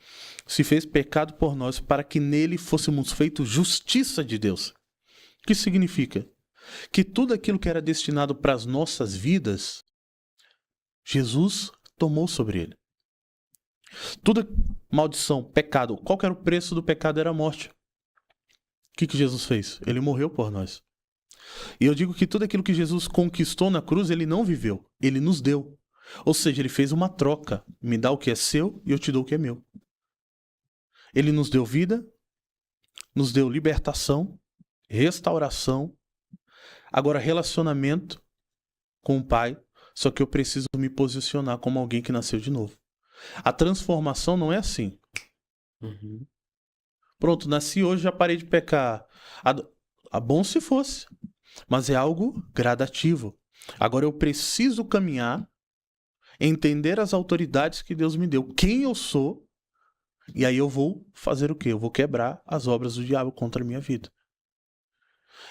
se fez pecado por nós para que nele fôssemos feitos justiça de Deus. O que significa? Que tudo aquilo que era destinado para as nossas vidas, Jesus tomou sobre ele. Toda maldição, pecado, qual que era o preço do pecado? Era a morte. O que Jesus fez? Ele morreu por nós. E eu digo que tudo aquilo que Jesus conquistou na cruz, ele não viveu, ele nos deu. Ou seja, ele fez uma troca. Me dá o que é seu e eu te dou o que é meu. Ele nos deu vida, nos deu libertação, restauração, agora relacionamento com o Pai, só que eu preciso me posicionar como alguém que nasceu de novo. A transformação não é assim. Uhum. Pronto, nasci hoje, já parei de pecar. Bom se fosse, mas é algo gradativo. Agora eu preciso caminhar, entender as autoridades que Deus me deu, quem eu sou, e aí eu vou fazer o quê? Eu vou quebrar as obras do diabo contra a minha vida.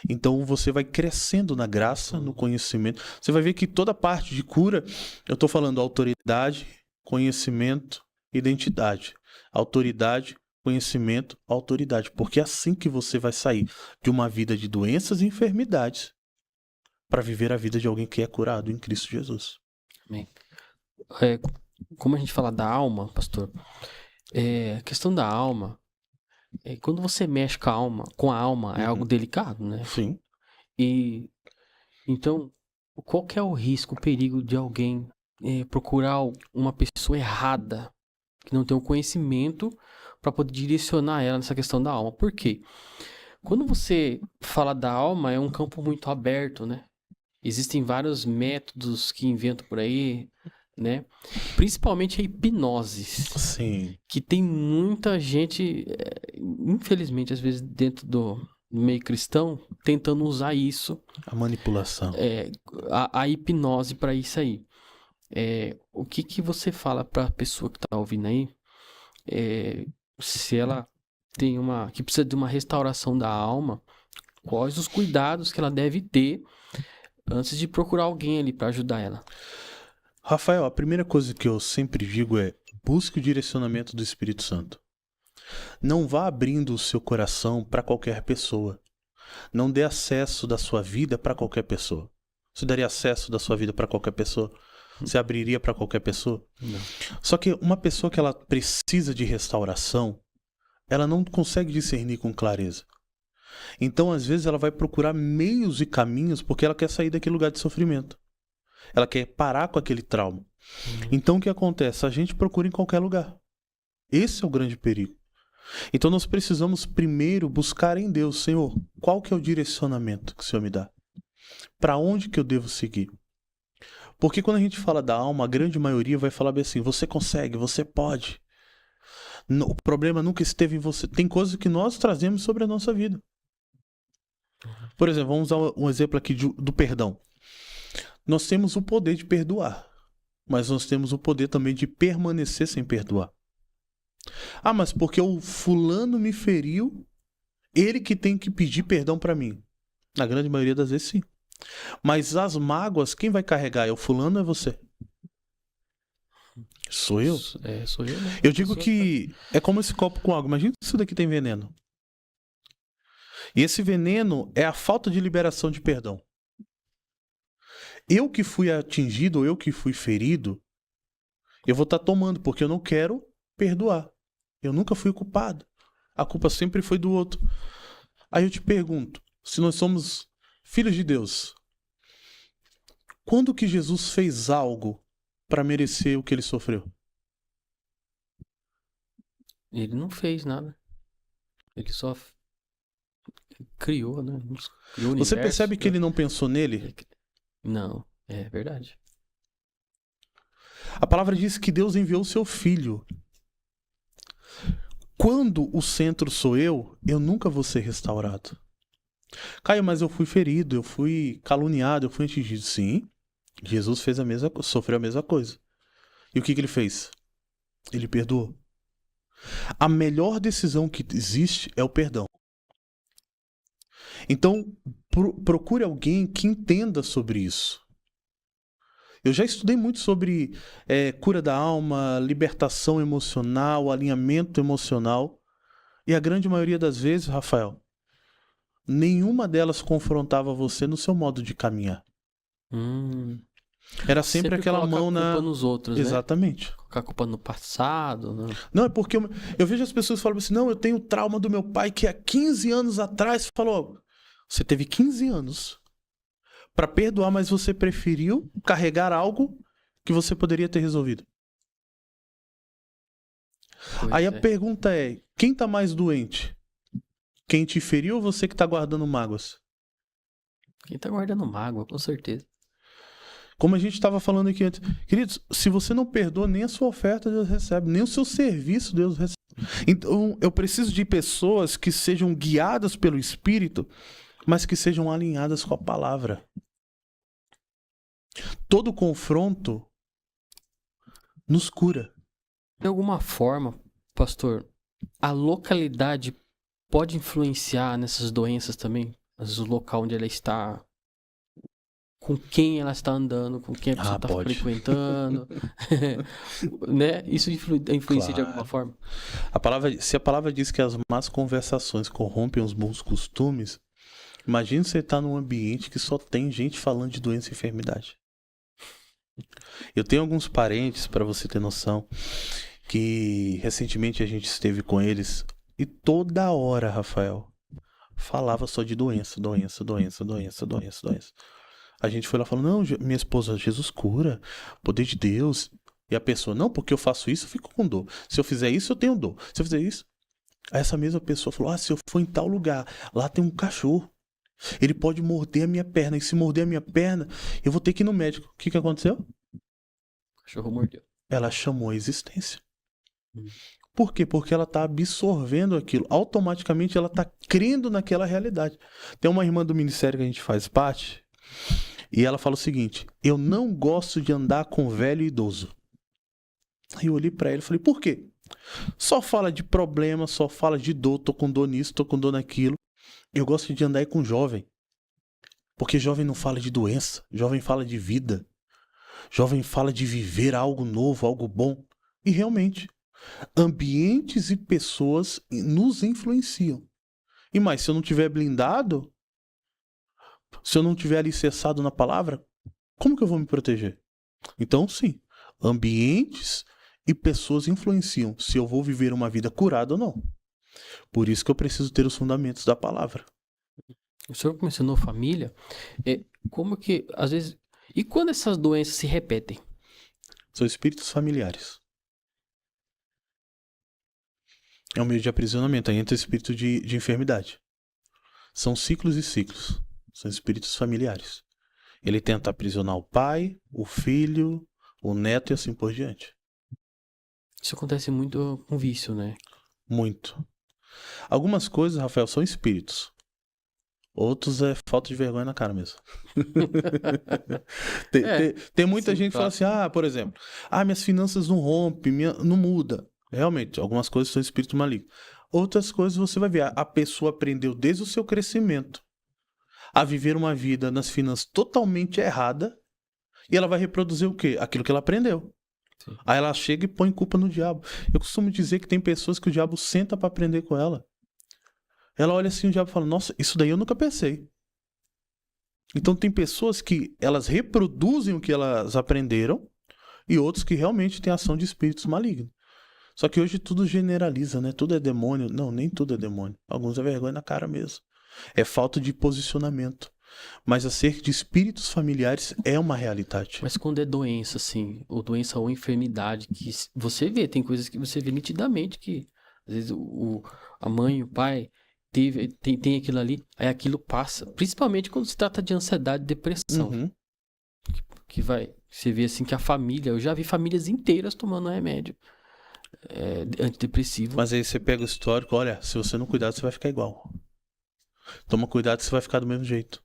Então você vai crescendo na graça, no conhecimento. Você vai ver que toda parte de cura, eu estou falando autoridade, conhecimento, identidade. Autoridade, conhecimento, autoridade. Porque é assim que você vai sair de uma vida de doenças e enfermidades para viver a vida de alguém que é curado em Cristo Jesus. Amém. Como a gente fala da alma, pastor, a questão da alma, quando você mexe com a alma, é algo delicado, né? Sim. E então, qual que é o risco, o perigo de alguém procurar uma pessoa errada, que não tem o conhecimento para poder direcionar ela nessa questão da alma? Por quê? Quando você fala da alma, é um campo muito aberto, né? Existem vários métodos que inventam por aí, né? Principalmente a hipnose. Sim. Que tem muita gente, infelizmente, às vezes dentro do meio cristão, tentando usar isso. A manipulação. A hipnose para isso aí. O que você fala para a pessoa que está ouvindo aí? Se ela tem que precisa de uma restauração da alma, quais os cuidados que ela deve ter antes de procurar alguém ali para ajudar ela? Rafael, a primeira coisa que eu sempre digo é: busque o direcionamento do Espírito Santo. Não vá abrindo o seu coração para qualquer pessoa. Não dê acesso da sua vida para qualquer pessoa. Você daria acesso da sua vida para qualquer pessoa? Você abriria para qualquer pessoa? Não. Só que uma pessoa que ela precisa de restauração, ela não consegue discernir com clareza. Então, às vezes, ela vai procurar meios e caminhos porque ela quer sair daquele lugar de sofrimento. Ela quer parar com aquele trauma. Então, o que acontece? A gente procura em qualquer lugar. Esse é o grande perigo. Então, nós precisamos primeiro buscar em Deus: Senhor, qual que é o direcionamento que o Senhor me dá? Para onde que eu devo seguir? Porque quando a gente fala da alma, a grande maioria vai falar bem assim: você consegue, você pode. O problema nunca esteve em você. Tem coisas que nós trazemos sobre a nossa vida. Por exemplo, vamos usar um exemplo aqui do perdão. Nós temos o poder de perdoar, mas nós temos o poder também de permanecer sem perdoar. Ah, mas porque o fulano me feriu, ele que tem que pedir perdão para mim. Na grande maioria das vezes, sim. Mas as mágoas, quem vai carregar? É o fulano ou é você? Sou eu? Sou eu, né? Eu digo que é como esse copo com água. Imagina se isso daqui tem veneno. E esse veneno é a falta de liberação de perdão. Eu que fui atingido, ou eu que fui ferido, eu vou estar tomando, porque eu não quero perdoar. Eu nunca fui culpado. A culpa sempre foi do outro. Aí eu te pergunto, se nós somos filhos de Deus, quando que Jesus fez algo para merecer o que ele sofreu? Ele não fez nada. Ele só criou, né? Criou o Você universo. percebe que ele não pensou nele? Não, é verdade. A palavra diz que Deus enviou o seu filho. Quando o centro sou eu nunca vou ser restaurado. Caio, mas eu fui ferido, eu fui caluniado, eu fui atingido. Sim, Jesus fez sofreu a mesma coisa. E o que ele fez? Ele perdoou. A melhor decisão que existe é o perdão. Então, procure alguém que entenda sobre isso. Eu já estudei muito sobre cura da alma, libertação emocional, alinhamento emocional. E a grande maioria das vezes, Rafael, nenhuma delas confrontava você no seu modo de caminhar. Era sempre aquela mão na... culpa nos outros, exatamente. Né? Colocar a culpa no passado. Né? Não, é porque eu vejo as pessoas falando assim, não, eu tenho trauma do meu pai que há 15 anos atrás falou, você teve 15 anos para perdoar, mas você preferiu carregar algo que você poderia ter resolvido. Aí a pergunta é, quem tá mais doente? Quem te feriu ou você que tá guardando mágoas? Quem tá guardando mágoa, com certeza. Como a gente estava falando aqui antes. Queridos, se você não perdoa, nem a sua oferta Deus recebe, nem o seu serviço Deus recebe. Então, eu preciso de pessoas que sejam guiadas pelo Espírito, mas que sejam alinhadas com a palavra. Todo confronto nos cura. De alguma forma, pastor, a localidade pode influenciar nessas doenças também? Às vezes o local onde ela está, com quem ela está andando, com quem a pessoa está frequentando, né? Isso influencia de alguma forma? Se a palavra diz que as más conversações corrompem os bons costumes, imagine você estar num ambiente que só tem gente falando de doença e enfermidade. Eu tenho alguns parentes, para você ter noção, que recentemente a gente esteve com eles e toda hora, Rafael, falava só de doença. A gente foi lá falando, não, minha esposa, Jesus cura, poder de Deus. E a pessoa, não, porque eu faço isso, eu fico com dor. Se eu fizer isso, eu tenho dor. Se eu fizer isso... Aí essa mesma pessoa falou, se eu for em tal lugar, lá tem um cachorro. Ele pode morder a minha perna. E se morder a minha perna, eu vou ter que ir no médico. O que aconteceu? O cachorro mordeu. Ela chamou a existência. Por quê? Porque ela está absorvendo aquilo. Automaticamente ela está crendo naquela realidade. Tem uma irmã do ministério que a gente faz parte, e ela fala o seguinte, eu não gosto de andar com velho e idoso. Aí eu olhei para ela e falei, por quê? Só fala de problema, só fala de dor, tô com dor nisso, tô com dor naquilo. Eu gosto de andar aí com jovem. Porque jovem não fala de doença, jovem fala de vida. Jovem fala de viver algo novo, algo bom. E realmente, ambientes e pessoas nos influenciam. E mais, se eu não tiver blindado, se eu não tiver alicerçado na palavra, como que eu vou me proteger? Então, sim, ambientes e pessoas influenciam se eu vou viver uma vida curada ou não. Por isso que eu preciso ter os fundamentos da palavra. O senhor mencionou família. Como que, às vezes... E quando essas doenças se repetem? São espíritos familiares. É um meio de aprisionamento. Aí entra o espírito de enfermidade. São ciclos e ciclos. São espíritos familiares. Ele tenta aprisionar o pai, o filho, o neto e assim por diante. Isso acontece muito com vício, né? Muito. Algumas coisas, Rafael, são espíritos. Outros é falta de vergonha na cara mesmo. Tem muita gente que fala assim, por exemplo, minhas finanças não rompem, não muda. Realmente, algumas coisas são espírito maligno. Outras coisas você vai ver, a pessoa aprendeu desde o seu crescimento a viver uma vida nas finanças totalmente errada e ela vai reproduzir o quê? Aquilo que ela aprendeu. Sim. Aí ela chega e põe culpa no diabo. Eu costumo dizer que tem pessoas que o diabo senta para aprender com ela. Ela olha assim, o diabo fala, nossa, isso daí eu nunca pensei. Então tem pessoas que elas reproduzem o que elas aprenderam e outros que realmente têm ação de espíritos malignos. Só que hoje tudo generaliza, né? Tudo é demônio. Não, nem tudo é demônio. Alguns é vergonha na cara mesmo. É falta de posicionamento. Mas acerca de espíritos familiares é uma realidade. Mas quando é doença, assim, ou doença ou enfermidade, que você vê, tem coisas que você vê nitidamente que, às vezes, a mãe, o pai, tem aquilo ali, aí aquilo passa. Principalmente quando se trata de ansiedade e depressão. Uhum. Você vê, assim, que a família, eu já vi famílias inteiras tomando remédio antidepressivo. Mas aí você pega o histórico, olha, se você não cuidar, você vai ficar igual. Toma cuidado que você vai ficar do mesmo jeito.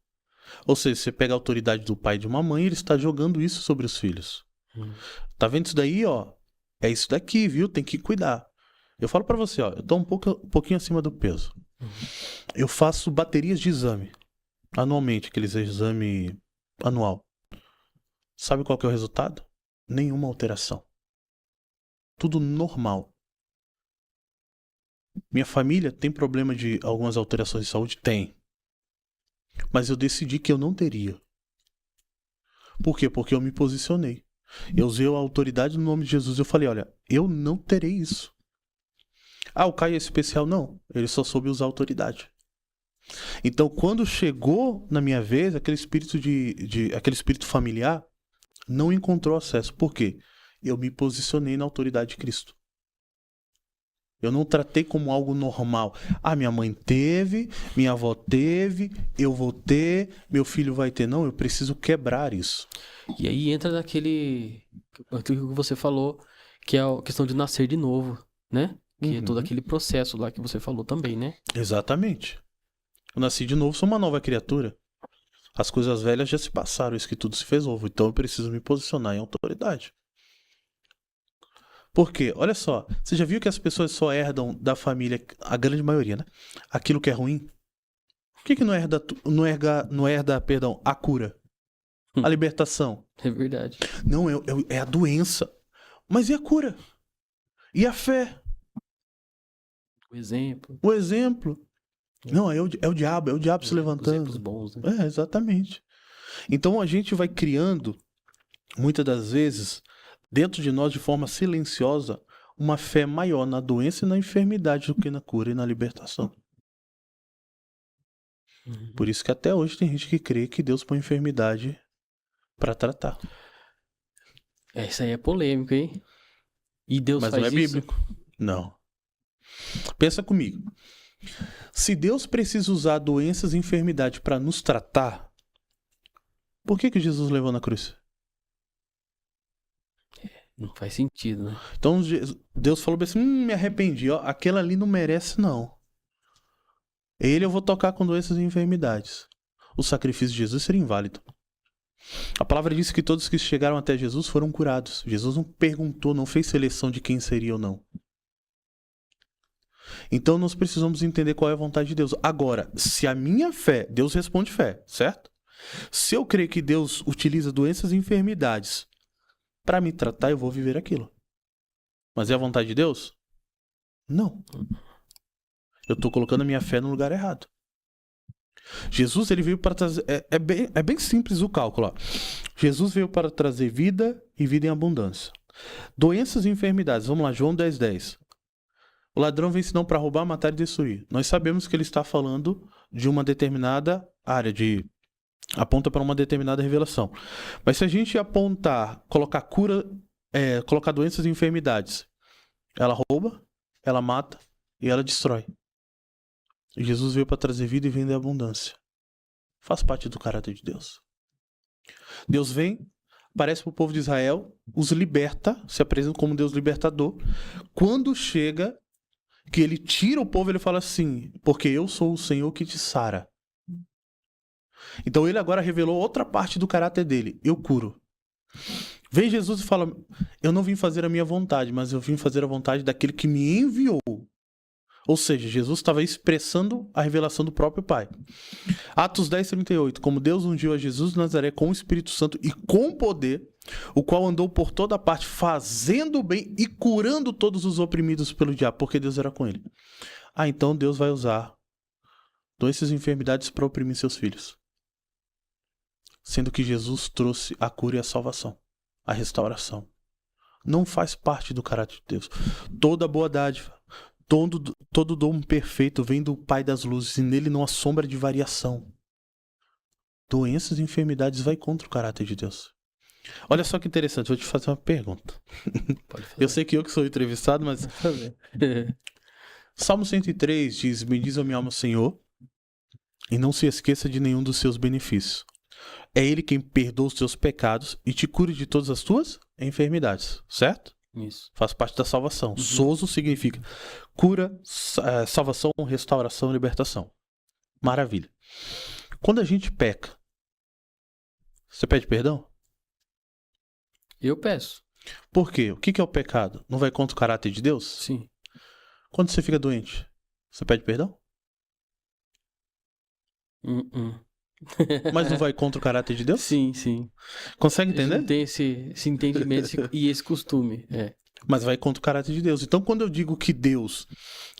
Ou seja, você pega a autoridade do pai e de uma mãe, ele está jogando isso sobre os filhos. Tá vendo isso daí, ó? É isso daqui, viu? Tem que cuidar. Eu falo pra você, ó, eu tô um pouquinho acima do peso. Eu faço baterias de exame. Anualmente, aqueles exame anual. Sabe qual que é o resultado? Nenhuma alteração. Tudo normal. Minha família tem problema de algumas alterações de saúde? Tem. Mas eu decidi que eu não teria. Por quê? Porque eu me posicionei. Eu usei a autoridade no nome de Jesus. Eu falei, olha, eu não terei isso. Ah, o Caio é especial? Não. Ele só soube usar a autoridade. Então, quando chegou na minha vez, aquele espírito familiar não encontrou acesso. Por quê? Eu me posicionei na autoridade de Cristo. Eu não tratei como algo normal. Ah, minha mãe teve, minha avó teve, eu vou ter, meu filho vai ter. Não, eu preciso quebrar isso. E aí entra aquilo que você falou, que é a questão de nascer de novo, né? Que é todo aquele processo lá que você falou também, né? Exatamente. Eu nasci de novo, sou uma nova criatura. As coisas velhas já se passaram, isso que tudo se fez novo. Então eu preciso me posicionar em autoridade. Por quê? Olha só, você já viu que as pessoas só herdam da família, a grande maioria, né? Aquilo que é ruim? Por que não herda, perdão, a cura? A libertação? É verdade. Não, é a doença. Mas e a cura? E a fé? O exemplo. O exemplo? Não, é o diabo se levantando. Exemplos bons, né? É, exatamente. Então a gente vai criando, muitas das vezes, dentro de nós, de forma silenciosa, uma fé maior na doença e na enfermidade do que na cura e na libertação. Por isso que até hoje tem gente que crê que Deus põe enfermidade para tratar. Isso aí é polêmico, hein? E Deus Mas faz não é isso? bíblico. Não. Pensa comigo. Se Deus precisa usar doenças e enfermidade para nos tratar, por que Jesus levou na cruz? Não faz sentido, né? Então Deus falou assim, me arrependi, ó, aquela ali não merece não. Ele eu vou tocar com doenças e enfermidades. O sacrifício de Jesus seria inválido. A palavra diz que todos que chegaram até Jesus foram curados. Jesus não perguntou, não fez seleção de quem seria ou não. Então nós precisamos entender qual é a vontade de Deus. Agora, se a minha fé, Deus responde fé, certo? Se eu crer que Deus utiliza doenças e enfermidades para me tratar, eu vou viver aquilo. Mas é a vontade de Deus? Não. Eu estou colocando a minha fé no lugar errado. Jesus, ele veio para trazer... É bem simples o cálculo. Ó. Jesus veio para trazer vida e vida em abundância. Doenças e enfermidades. Vamos lá, João 10:10. O ladrão vem senão para roubar, matar e destruir. Nós sabemos que ele está falando de uma determinada área, aponta para uma determinada revelação. Mas se a gente apontar, colocar colocar doenças e enfermidades, ela rouba, ela mata e ela destrói. Jesus veio para trazer vida e vida em abundância. Faz parte do caráter de Deus. Deus vem, aparece para o povo de Israel, os liberta, se apresenta como Deus libertador. Quando chega, que ele tira o povo, ele fala assim, porque eu sou o Senhor que te sara. Então ele agora revelou outra parte do caráter dele, eu curo. Vem Jesus e fala, eu não vim fazer a minha vontade, mas eu vim fazer a vontade daquele que me enviou. Ou seja, Jesus estava expressando a revelação do próprio Pai. Atos 10:38. Como Deus ungiu a Jesus de Nazaré com o Espírito Santo e com poder, o qual andou por toda parte fazendo o bem e curando todos os oprimidos pelo diabo, porque Deus era com ele. Então Deus vai usar doenças e enfermidades para oprimir seus filhos. Sendo que Jesus trouxe a cura e a salvação, a restauração. não faz parte do caráter de Deus. Toda boa dádiva, todo dom perfeito vem do Pai das luzes e nele não há sombra de variação. Doenças e enfermidades vai contra o caráter de Deus. Olha só que interessante, vou te fazer uma pergunta. Pode fazer. Eu sei que eu que sou entrevistado, mas Salmo 103 diz: bendize a minha alma, Senhor, e não se esqueça de nenhum dos seus benefícios. É Ele quem perdoa os teus pecados e te cura de todas as tuas enfermidades, certo? Isso. Faz parte da salvação. Sozo significa cura, salvação, restauração, libertação. Maravilha. Quando a gente peca, você pede perdão? Eu peço. Por quê? O que é o pecado? Não vai contra o caráter de Deus? Sim. Quando você fica doente, você pede perdão? Mas não vai contra o caráter de Deus? Sim, sim. Consegue A gente entender? não tem esse entendimento e esse costume. Mas vai contra o caráter de Deus. Então, quando eu digo que Deus,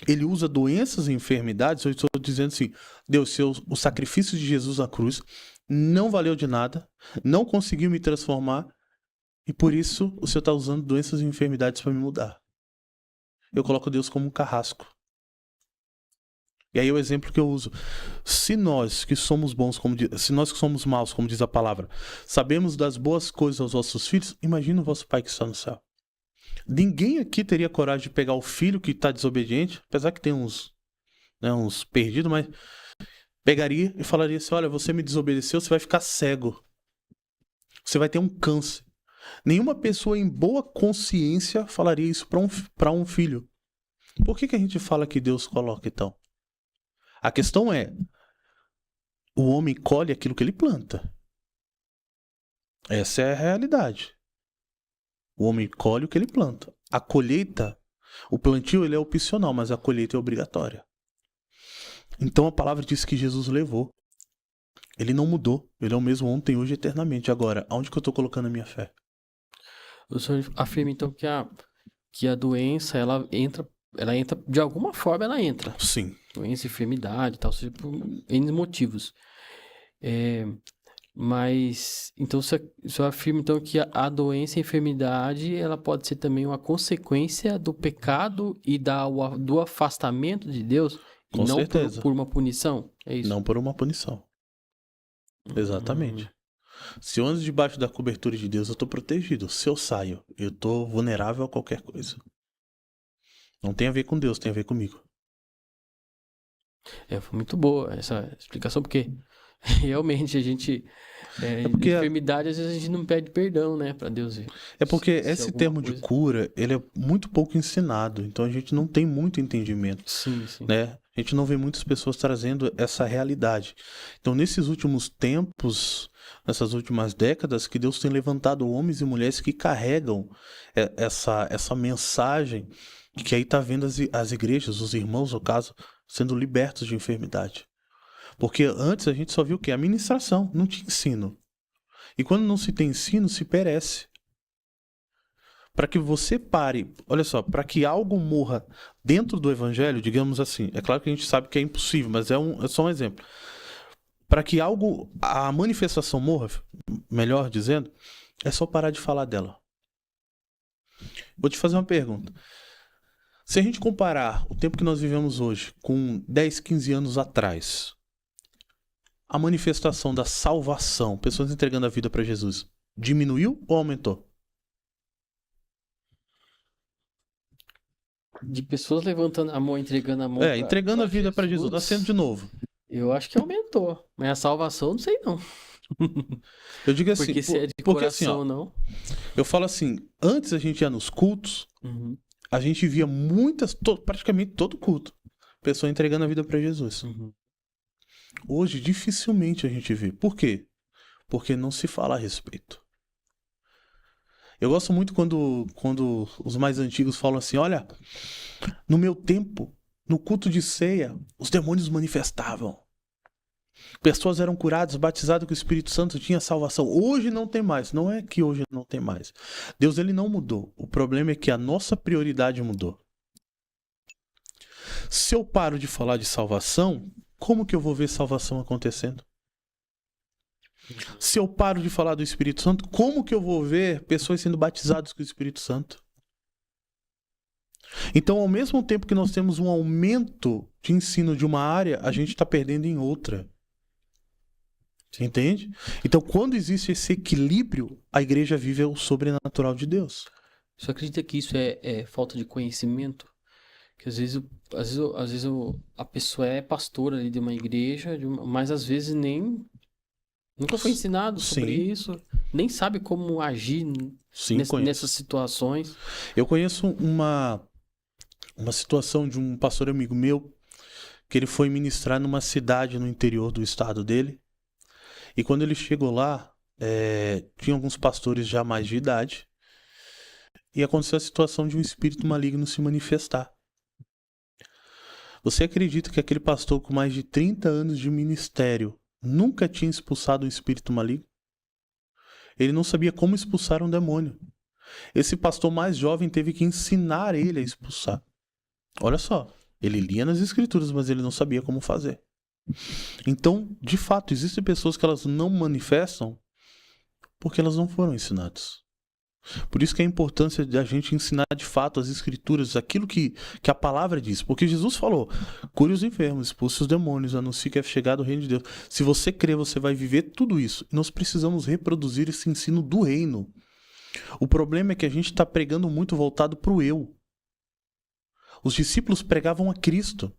ele usa doenças e enfermidades, eu estou dizendo assim, Deus, o sacrifício de Jesus na cruz não valeu de nada, não conseguiu me transformar, e por isso o Senhor está usando doenças e enfermidades para me mudar. Eu coloco Deus como um carrasco. E aí o exemplo que eu uso. Se nós que somos bons, se nós que somos maus, como diz a palavra, sabemos das boas coisas aos vossos filhos, imagina o vosso Pai que está no céu. Ninguém aqui teria coragem de pegar o filho que está desobediente, apesar que tem uns perdidos, mas pegaria e falaria assim, olha, você me desobedeceu, você vai ficar cego. Você vai ter um câncer. Nenhuma pessoa em boa consciência falaria isso para um filho. Por que a gente fala que Deus coloca então? A questão é, o homem colhe aquilo que ele planta. Essa é a realidade. O homem colhe o que ele planta. A colheita, o plantio ele é opcional, mas a colheita é obrigatória. Então a palavra diz que Jesus levou. Ele não mudou. Ele é o mesmo ontem, hoje e eternamente. Agora, aonde que eu estou colocando a minha fé? O senhor afirma então que a doença, ela entra, de alguma forma ela entra. Sim. Doença, enfermidade e tal, seja por N motivos. Mas, então, o senhor afirma então que a doença e a enfermidade, ela pode ser também uma consequência do pecado e do afastamento de Deus? Com certeza. Por uma punição? É isso? Não por uma punição. Exatamente. Se eu ando debaixo da cobertura de Deus, eu estou protegido. Se eu saio, eu estou vulnerável a qualquer coisa. Não tem a ver com Deus, tem a ver comigo. Foi muito boa essa explicação, porque realmente a gente... porque enfermidade, às vezes a gente não pede perdão, né, para Deus. É porque esse termo de cura, ele é muito pouco ensinado. Então a gente não tem muito entendimento. Sim, sim. Né? A gente não vê muitas pessoas trazendo essa realidade. Então, nesses últimos tempos, nessas últimas décadas, que Deus tem levantado homens e mulheres que carregam essa mensagem, que aí está vendo as igrejas, os irmãos, no caso, sendo libertos de enfermidade. Porque antes a gente só viu o quê? A ministração, não tinha ensino. E quando não se tem ensino, se perece. Para que você pare, olha só, para que algo morra dentro do evangelho, digamos assim, é claro que a gente sabe que é impossível, mas é só um exemplo. Para que a manifestação morra, melhor dizendo, é só parar de falar dela. Vou te fazer uma pergunta. Se a gente comparar o tempo que nós vivemos hoje com 10, 15 anos atrás, a manifestação da salvação, pessoas entregando a vida para Jesus, diminuiu ou aumentou? De pessoas levantando a mão, entregando a mão. Entregando a vida para Jesus, nascendo de novo. Eu acho que aumentou. Mas a salvação, não sei não. Eu digo assim, porque se é de coração, assim, não. Eu falo assim, antes a gente ia nos cultos, a gente via praticamente todo culto, pessoa entregando a vida para Jesus. Hoje, dificilmente a gente vê. Por quê? Porque não se fala a respeito. Eu gosto muito quando os mais antigos falam assim, olha, no meu tempo, no culto de ceia, os demônios manifestavam. Pessoas eram curadas, batizadas com o Espírito Santo, tinha salvação. Hoje não tem mais. Não é que hoje não tem mais. Deus, ele não mudou. O problema é que a nossa prioridade mudou. Se eu paro de falar de salvação, como que eu vou ver salvação acontecendo? Se eu paro de falar do Espírito Santo, como que eu vou ver pessoas sendo batizadas com o Espírito Santo? Então, ao mesmo tempo que nós temos um aumento de ensino de uma área, a gente está perdendo em outra. Entende? Então, quando existe esse equilíbrio, a igreja vive o sobrenatural de Deus. Você acredita que isso é falta de conhecimento? Que às vezes a pessoa é pastora ali de uma igreja, mas às vezes nunca foi ensinado sobre Sim. isso, nem sabe como agir Sim, nessas situações. Eu conheço uma situação de um pastor amigo meu, que ele foi ministrar numa cidade no interior do estado dele. E quando ele chegou lá, tinha alguns pastores já mais de idade. E aconteceu a situação de um espírito maligno se manifestar. Você acredita que aquele pastor com mais de 30 anos de ministério nunca tinha expulsado um espírito maligno? Ele não sabia como expulsar um demônio. Esse pastor mais jovem teve que ensinar ele a expulsar. Olha só, ele lia nas escrituras, mas ele não sabia como fazer. Então, de fato, existem pessoas que elas não manifestam porque elas não foram ensinadas. Por isso que a importância de a gente ensinar de fato as escrituras, aquilo que a palavra diz. Porque Jesus falou, cure os enfermos, expulse os demônios, anuncie que é chegado o reino de Deus. Se você crer, você vai viver tudo isso. E nós precisamos reproduzir esse ensino do reino. O problema é que a gente está pregando muito voltado para o eu. Os discípulos pregavam a Cristo.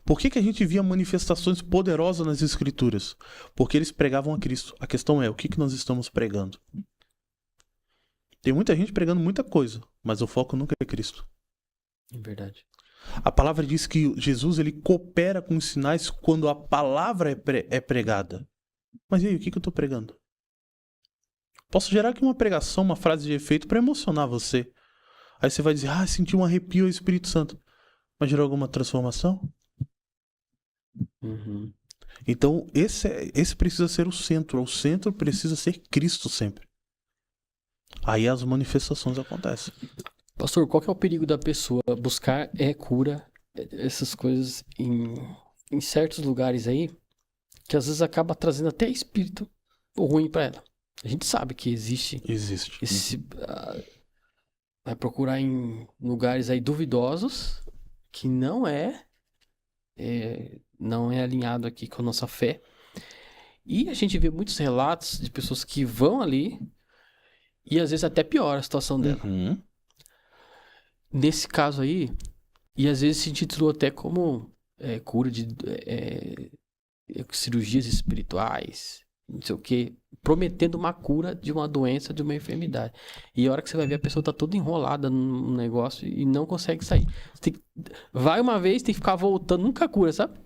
Por que a gente via manifestações poderosas nas escrituras? Porque eles pregavam a Cristo. A questão é, o que nós estamos pregando? Tem muita gente pregando muita coisa, mas o foco nunca é Cristo. É verdade. A palavra diz que Jesus ele coopera com os sinais quando a palavra é pregada. Mas e aí, o que eu estou pregando? Posso gerar aqui uma pregação, uma frase de efeito para emocionar você. Aí você vai dizer, senti um arrepio ao Espírito Santo. Mas gerou alguma transformação? Uhum. Então, esse precisa ser o centro. O centro precisa ser Cristo sempre. Aí as manifestações acontecem. Pastor, qual que é o perigo da pessoa buscar cura, essas coisas em certos lugares aí, que às vezes acaba trazendo até espírito ruim para ela? A gente sabe que existe. Vai procurar em lugares aí duvidosos, que não é alinhado aqui com a nossa fé. E a gente vê muitos relatos de pessoas que vão ali e às vezes até piora a situação dela. Uhum. Nesse caso aí, e às vezes se intitulou até como cura de cirurgias espirituais, não sei o que, prometendo uma cura de uma doença, de uma enfermidade. E a hora que você vai ver, a pessoa tá toda enrolada num negócio e não consegue sair. Vai uma vez, tem que ficar voltando, nunca cura, sabe?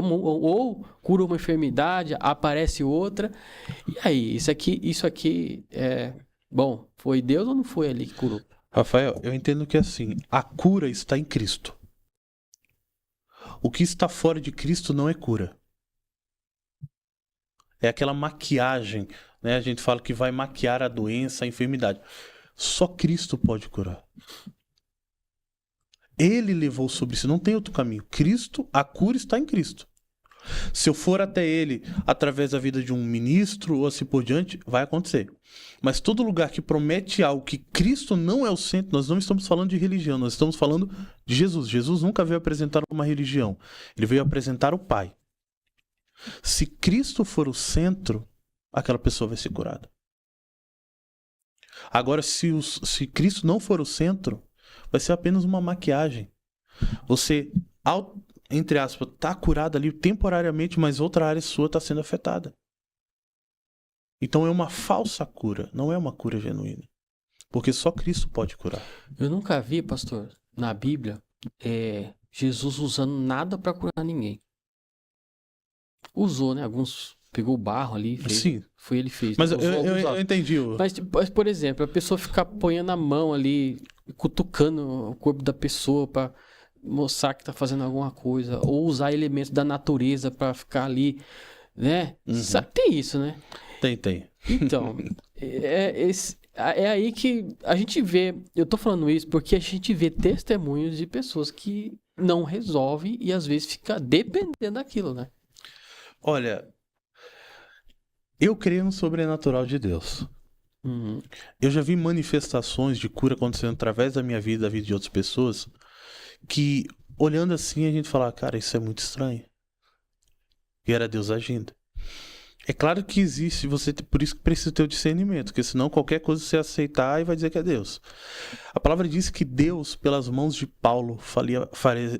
Ou cura uma enfermidade, aparece outra. E aí, isso aqui bom, foi Deus ou não foi ali que curou? Rafael, eu entendo que assim, a cura está em Cristo. O que está fora de Cristo não é cura. É aquela maquiagem, né? A gente fala que vai maquiar a doença, a enfermidade. Só Cristo pode curar. Ele levou sobre si, não tem outro caminho. Cristo, a cura está em Cristo. Se eu for até ele através da vida de um ministro ou assim por diante, vai acontecer. Mas todo lugar que promete algo que Cristo não é o centro, nós não estamos falando de religião, nós estamos falando de Jesus. Jesus nunca veio apresentar uma religião, ele veio apresentar o Pai. Se Cristo for o centro, aquela pessoa vai ser curada. Agora, se Cristo não for o centro, vai ser apenas uma maquiagem. Você, entre aspas, está curado ali temporariamente, mas outra área sua está sendo afetada. Então é uma falsa cura, não é uma cura genuína. Porque só Cristo pode curar. Eu nunca vi, pastor, na Bíblia, Jesus usando nada para curar ninguém. Usou, né? Alguns pegou o barro ali, fez. Sim. Foi ele que fez. Mas eu entendi. Mas, por exemplo, a pessoa ficar ponhando a mão ali, cutucando o corpo da pessoa para mostrar que tá fazendo alguma coisa, ou usar elementos da natureza para ficar ali, né? Uhum. Sabe, tem isso, né? Tem. Então, é aí que a gente vê, eu tô falando isso porque a gente vê testemunhos de pessoas que não resolvem e às vezes fica dependendo daquilo, né? Olha, Eu creio no sobrenatural de Deus. Uhum. Eu já vi manifestações de cura acontecendo através da minha vida, da vida de outras pessoas, que olhando assim a gente fala, cara, isso é muito estranho. E era Deus agindo. É claro que existe, por isso que precisa ter o discernimento, porque senão qualquer coisa você aceitar e vai dizer que é Deus. A palavra diz que Deus, pelas mãos de Paulo,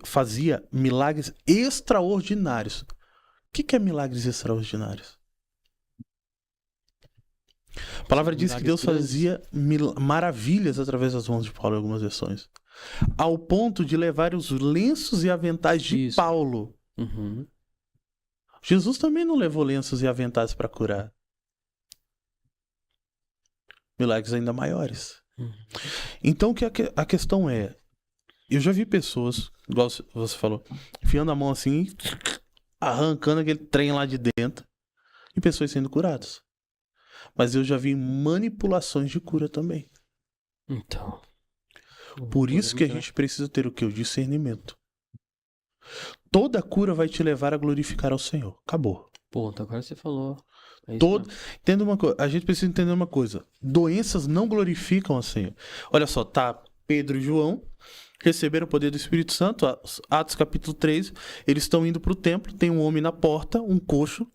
fazia milagres extraordinários. O que é milagres extraordinários? A palavra diz que Deus fazia maravilhas através das mãos de Paulo em algumas versões. Ao ponto de levar os lenços e aventais de Paulo. Uhum. Jesus também não levou lenços e aventais para curar. Milagres ainda maiores. Uhum. Então a questão é, eu já vi pessoas, igual você falou, enfiando a mão assim, arrancando aquele trem lá de dentro, e pessoas sendo curadas. Mas eu já vi manipulações de cura também. Então. Por isso que a gente precisa ter o que? O discernimento. Toda cura vai te levar a glorificar ao Senhor. Acabou. Ponto, agora você falou. Entenda uma coisa, a gente precisa entender uma coisa. Doenças não glorificam ao Senhor. Olha só, tá Pedro e João receberam o poder do Espírito Santo, Atos capítulo 3, eles estão indo para o templo, tem um homem na porta, um coxo,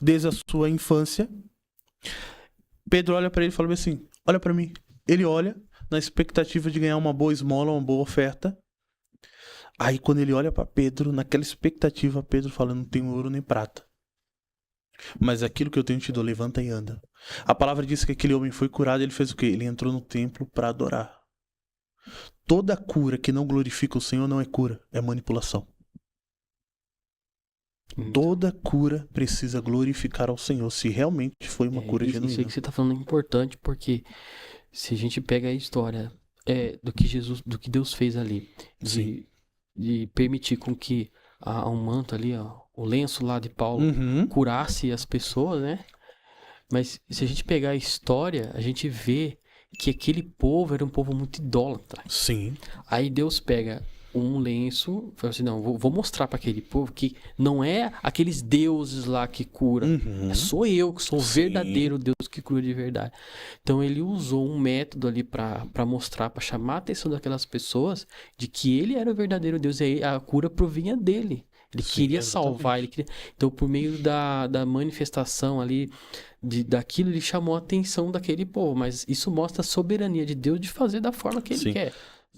desde a sua infância. Pedro olha para ele e fala assim, olha para mim. Ele olha na expectativa de ganhar uma boa esmola, uma boa oferta. Aí quando ele olha para Pedro, naquela expectativa, Pedro fala, não tenho ouro nem prata. Mas aquilo que eu tenho te dou, levanta e anda. A palavra diz que aquele homem foi curado, ele fez o quê? Ele entrou no templo para adorar. Toda cura que não glorifica o Senhor não é cura, é manipulação. Toda cura precisa glorificar ao Senhor, se realmente foi uma cura genuína. Isso aí que você está falando é importante, porque se a gente pega a história do que Deus fez ali, de permitir com que um manto ali, o lenço lá de Paulo, curasse as pessoas, né? Mas se a gente pegar a história, a gente vê que aquele povo era um povo muito idólatra. Sim. Aí Deus pega um lenço, fala assim, não, vou mostrar para aquele povo que não é aqueles deuses lá que curam, sou eu que sou o verdadeiro Deus que cura de verdade. Então ele usou um método ali para mostrar, para chamar a atenção daquelas pessoas de que ele era o verdadeiro Deus e aí a cura provinha dele. Ele queria salvar, então por meio da manifestação ali daquilo, ele chamou a atenção daquele povo, mas isso mostra a soberania de Deus de fazer da forma que ele quer.